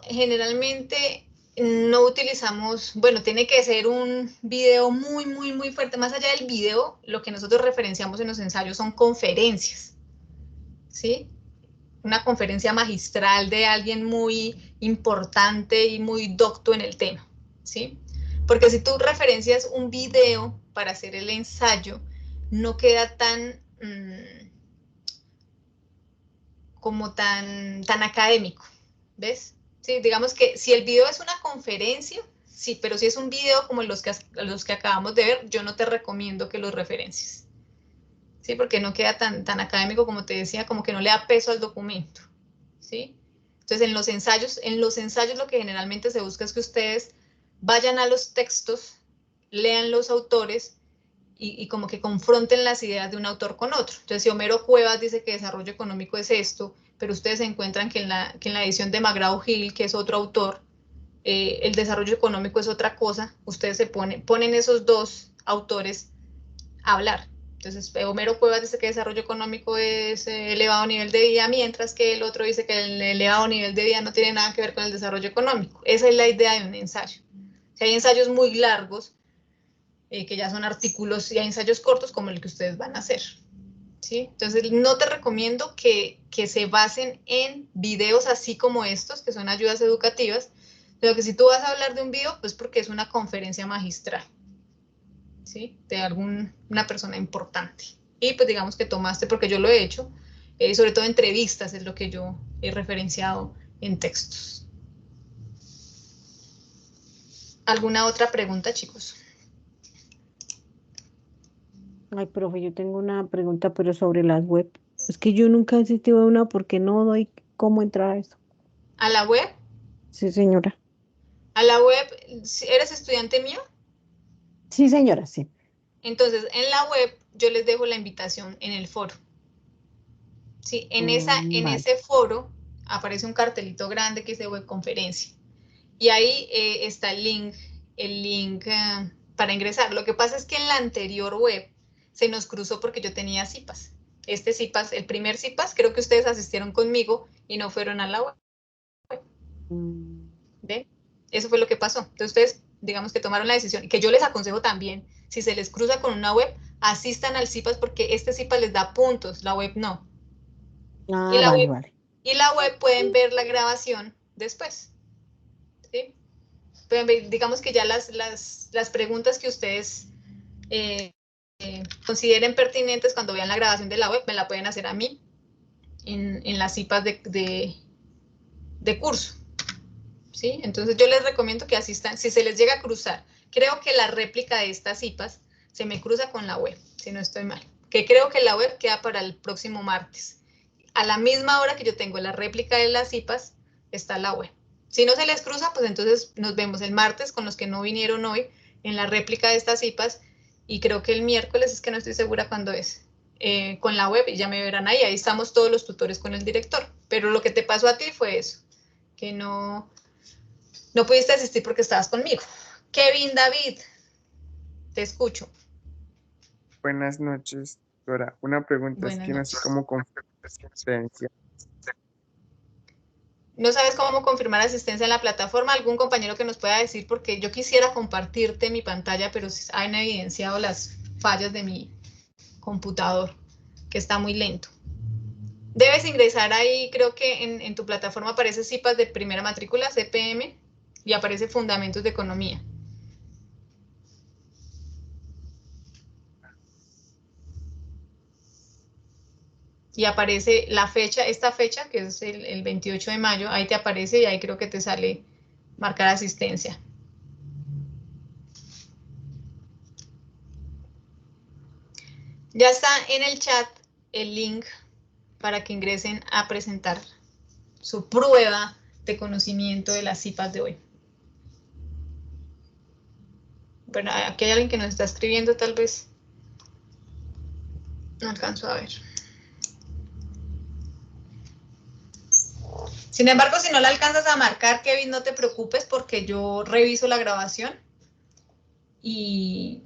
A: generalmente no utilizamos, bueno, tiene que ser un video muy, muy, muy fuerte. Más allá del video, lo que nosotros referenciamos en los ensayos son conferencias, ¿sí? Una conferencia magistral de alguien muy importante y muy docto en el tema, ¿sí? Porque si tú referencias un video para hacer el ensayo, no queda tan tan académico, ¿ves? Sí, digamos que si el video es una conferencia, sí, pero si es un video como los que acabamos de ver, yo no te recomiendo que los referencies, ¿sí? Porque no queda tan académico como te decía, como que no le da peso al documento, ¿sí? Entonces, en los ensayos lo que generalmente se busca es que ustedes vayan a los textos, lean los autores y como que confronten las ideas de un autor con otro. Entonces, si Homero Cuevas dice que desarrollo económico es esto, pero ustedes encuentran que en la edición de McGraw-Hill, que es otro autor, el desarrollo económico es otra cosa, ustedes ponen esos dos autores hablar. Entonces, Homero Cuevas dice que el desarrollo económico es elevado nivel de vida, mientras que el otro dice que el elevado nivel de vida no tiene nada que ver con el desarrollo económico. Esa es la idea de un ensayo. Si hay ensayos muy largos, que ya son artículos, y hay ensayos cortos como el que ustedes van a hacer. ¿Sí? Entonces, no te recomiendo que se basen en videos así como estos, que son ayudas educativas, pero que si tú vas a hablar de un video, pues porque es una conferencia magistral, ¿sí? De una persona importante. Y pues digamos que tomaste, porque yo lo he hecho, sobre todo entrevistas es lo que yo he referenciado en textos. ¿Alguna otra pregunta, chicos?
F: Ay, profe, yo tengo una pregunta, pero sobre las web. Es que yo nunca he asistido a una porque no doy cómo entrar a eso.
A: ¿A la web?
F: Sí, señora.
A: ¿A la web? ¿Eres estudiante mío?
F: Sí, señora, sí.
A: Entonces, en la web yo les dejo la invitación en el foro. Sí, en
F: Vale.
A: ese foro aparece un cartelito grande que dice webconferencia. Y ahí está el link para ingresar. Lo que pasa es que en la anterior web se nos cruzó porque yo tenía CIPAS. Este CIPAS, el primer CIPAS, creo que ustedes asistieron conmigo y no fueron a la web. ¿Ven? Eso fue lo que pasó. Entonces ustedes, digamos que tomaron la decisión, que yo les aconsejo también, si se les cruza con una web, asistan al CIPAS porque este CIPAS les da puntos, la web no.
F: Ah, vale, vale.
A: Y la web pueden ver la grabación después. ¿Sí? Pueden ver, digamos que ya las preguntas que ustedes consideren pertinentes cuando vean la grabación de la web, me la pueden hacer a mí en las CIPAS de curso. ¿Sí? Entonces yo les recomiendo que asistan, si se les llega a cruzar. Creo que la réplica de estas CIPAS se me cruza con la web, si no estoy mal. Que creo que la web queda para el próximo martes. A la misma hora que yo tengo la réplica de las CIPAS, está la web. Si no se les cruza, pues entonces nos vemos el martes con los que no vinieron hoy en la réplica de estas CIPAS, y creo que el miércoles, es que no estoy segura cuándo es, con la web, y ya me verán ahí estamos todos los tutores con el director. Pero lo que te pasó a ti fue eso, que no pudiste asistir porque estabas conmigo. Kevin David, te escucho.
K: Buenas noches, doctora. Una pregunta, es que no sé cómo confirmar asistencia.
A: ¿No sabes cómo confirmar asistencia en la plataforma? ¿Algún compañero que nos pueda decir? Porque yo quisiera compartirte mi pantalla, pero han evidenciado las fallas de mi computador, que está muy lento. Debes ingresar ahí, creo que en tu plataforma aparece CIPAS de primera matrícula, CPM, y aparece Fundamentos de Economía. Y aparece la fecha, esta fecha, que es el 28 de mayo, ahí te aparece y ahí creo que te sale marcar asistencia. Ya está en el chat el link para que ingresen a presentar su prueba de conocimiento de las CIPAS de hoy. Bueno, aquí hay alguien que nos está escribiendo, tal vez. No alcanzo a ver. Sin embargo, si no la alcanzas a marcar, Kevin, no te preocupes porque yo reviso la grabación y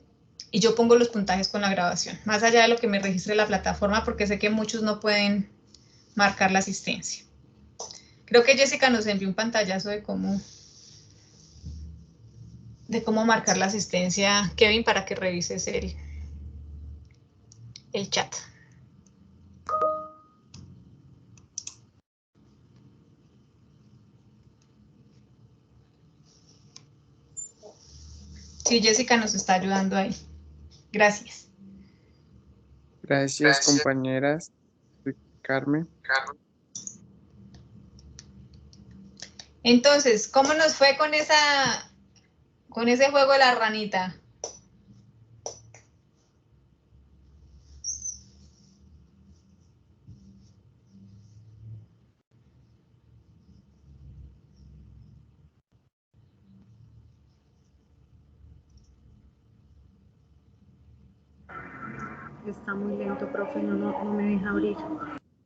A: yo pongo los puntajes con la grabación, más allá de lo que me registre la plataforma, porque sé que muchos no pueden marcar la asistencia. Creo que Jessica nos envió un pantallazo de cómo marcar la asistencia, Kevin, para que revises el chat. Sí, Jessica nos está ayudando ahí. Gracias.
K: Gracias, compañeras. Soy Carmen.
A: Entonces, ¿cómo nos fue con ese juego de la ranita?
B: Está muy lento, profe, no me deja abrir.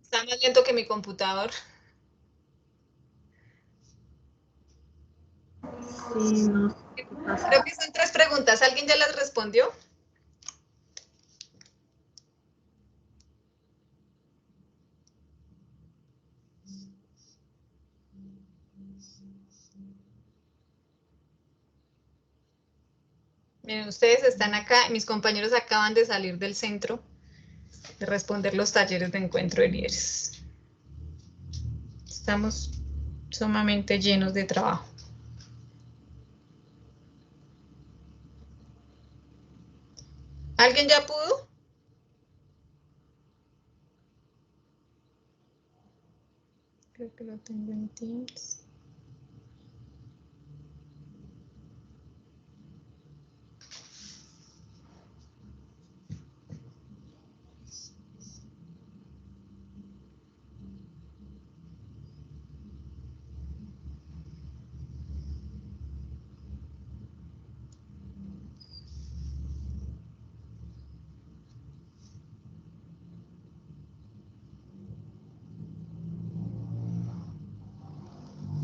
A: Está más lento que mi computador.
B: Sí, no sé qué pasa.
A: Creo que son 3 preguntas. ¿Alguien ya las respondió? Ustedes están acá, mis compañeros acaban de salir del centro de responder los talleres de encuentro de líderes. Estamos sumamente llenos de trabajo. ¿Alguien ya pudo? Creo que lo tengo en Teams.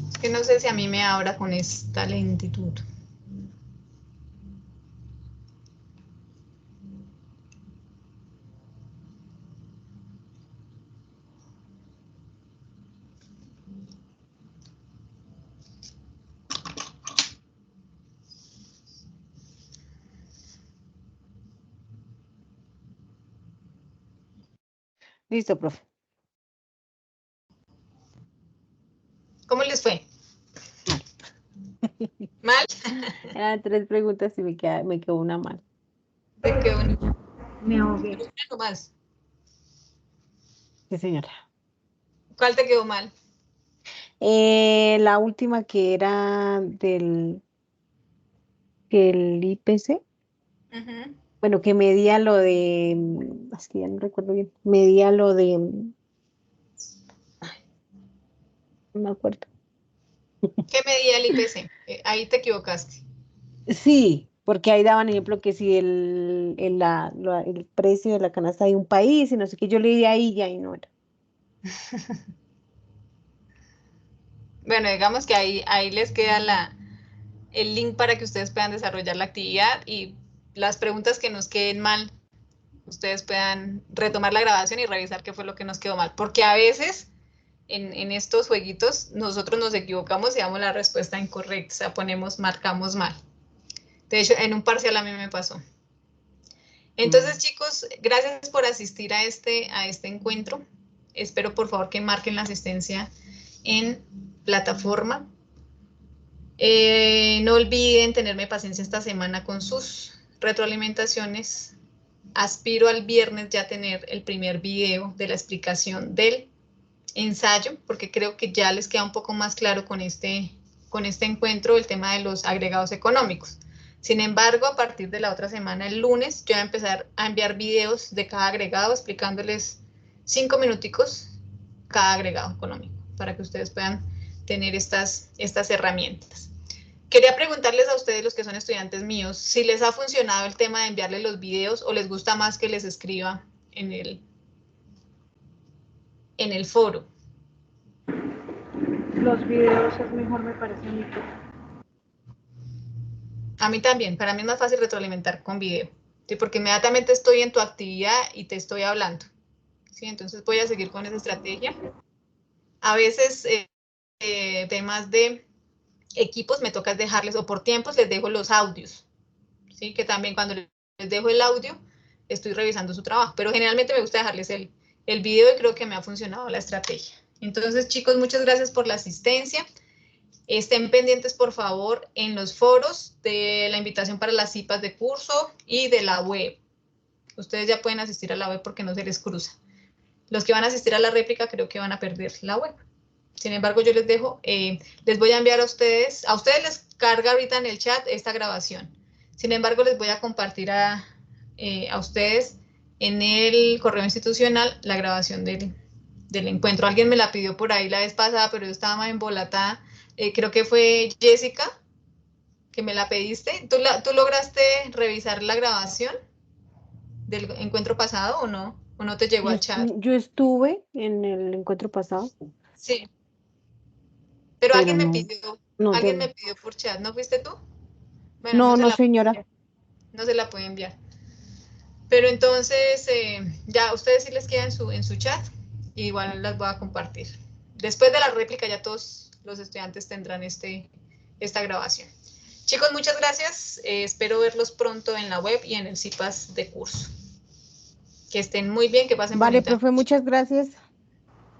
A: Es que no sé si a mí me abra con esta lentitud.
F: Listo, profe.
A: ¿Cómo les fue? ¿Mal?
F: Eran 3 preguntas y me quedó una mal.
A: ¿De qué una?
B: Me ahogué.
A: Una nomás.
F: Sí, señora.
A: ¿Cuál te quedó mal?
F: La última que era del IPC. Bueno, que medía lo de, es que ya no recuerdo bien, medía lo de, ay, no me acuerdo.
A: ¿Qué medía el IPC? Ahí te equivocaste.
F: Sí, porque ahí daban ejemplo que si el precio de la canasta de un país y no sé qué, yo le di ahí y ahí no era.
A: Bueno, digamos que ahí les queda el link para que ustedes puedan desarrollar la actividad y las preguntas que nos queden mal, ustedes puedan retomar la grabación y revisar qué fue lo que nos quedó mal. Porque a veces en estos jueguitos nosotros nos equivocamos y damos la respuesta incorrecta, o sea, marcamos mal. De hecho, en un parcial a mí me pasó. Entonces, chicos, gracias por asistir a este encuentro. Espero, por favor, que marquen la asistencia en plataforma. No olviden tenerme paciencia esta semana con sus retroalimentaciones. Aspiro al viernes ya tener el primer video de la explicación del ensayo, porque creo que ya les queda un poco más claro con este encuentro el tema de los agregados económicos. Sin embargo, a partir de la otra semana, el lunes, yo voy a empezar a enviar videos de cada agregado explicándoles 5 minuticos cada agregado económico para que ustedes puedan tener estas herramientas. Quería preguntarles a ustedes, los que son estudiantes míos, si les ha funcionado el tema de enviarles los videos o les gusta más que les escriba en el foro.
B: Los videos es mejor, me parece a mí.
A: A mí también, para mí es más fácil retroalimentar con video, ¿sí? Porque inmediatamente estoy en tu actividad y te estoy hablando, ¿sí? Entonces voy a seguir con esa estrategia. A veces temas de equipos me toca dejarles, o por tiempos les dejo los audios, ¿sí? Que también cuando les dejo el audio estoy revisando su trabajo, pero generalmente me gusta dejarles el video y creo que me ha funcionado la estrategia. Entonces, chicos, muchas gracias por la asistencia. Estén pendientes, por favor, en los foros de la invitación para las cipas de curso y de la web. Ustedes ya pueden asistir a la web porque no se les cruza. Los que van a asistir a la réplica creo que van a perder la web. Sin embargo, yo les dejo, les voy a enviar a ustedes les carga ahorita en el chat esta grabación. Sin embargo, les voy a compartir a ustedes en el correo institucional la grabación del encuentro. Alguien me la pidió por ahí la vez pasada, pero yo estaba más embolatada. Creo que fue Jessica que me la pediste. ¿Tú lograste revisar la grabación del encuentro pasado o no? ¿O no te llegó al chat?
F: Yo estuve en el encuentro pasado.
A: Sí. Pero alguien
F: no,
A: me pidió, me pidió por chat. ¿No fuiste tú? Bueno,
F: no, señora.
A: No se la puede enviar. Pero entonces, ya ustedes sí les queda en su chat. Igual las voy a compartir. Después de la réplica ya todos los estudiantes tendrán esta grabación. Chicos, muchas gracias. Espero verlos pronto en la web y en el CIPAS de curso. Que estén muy bien, que pasen
F: Vale,
A: bonita
F: profe,
A: noche.
F: muchas gracias.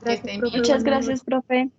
B: Gracias, profe.
J: Muchas gracias, profe.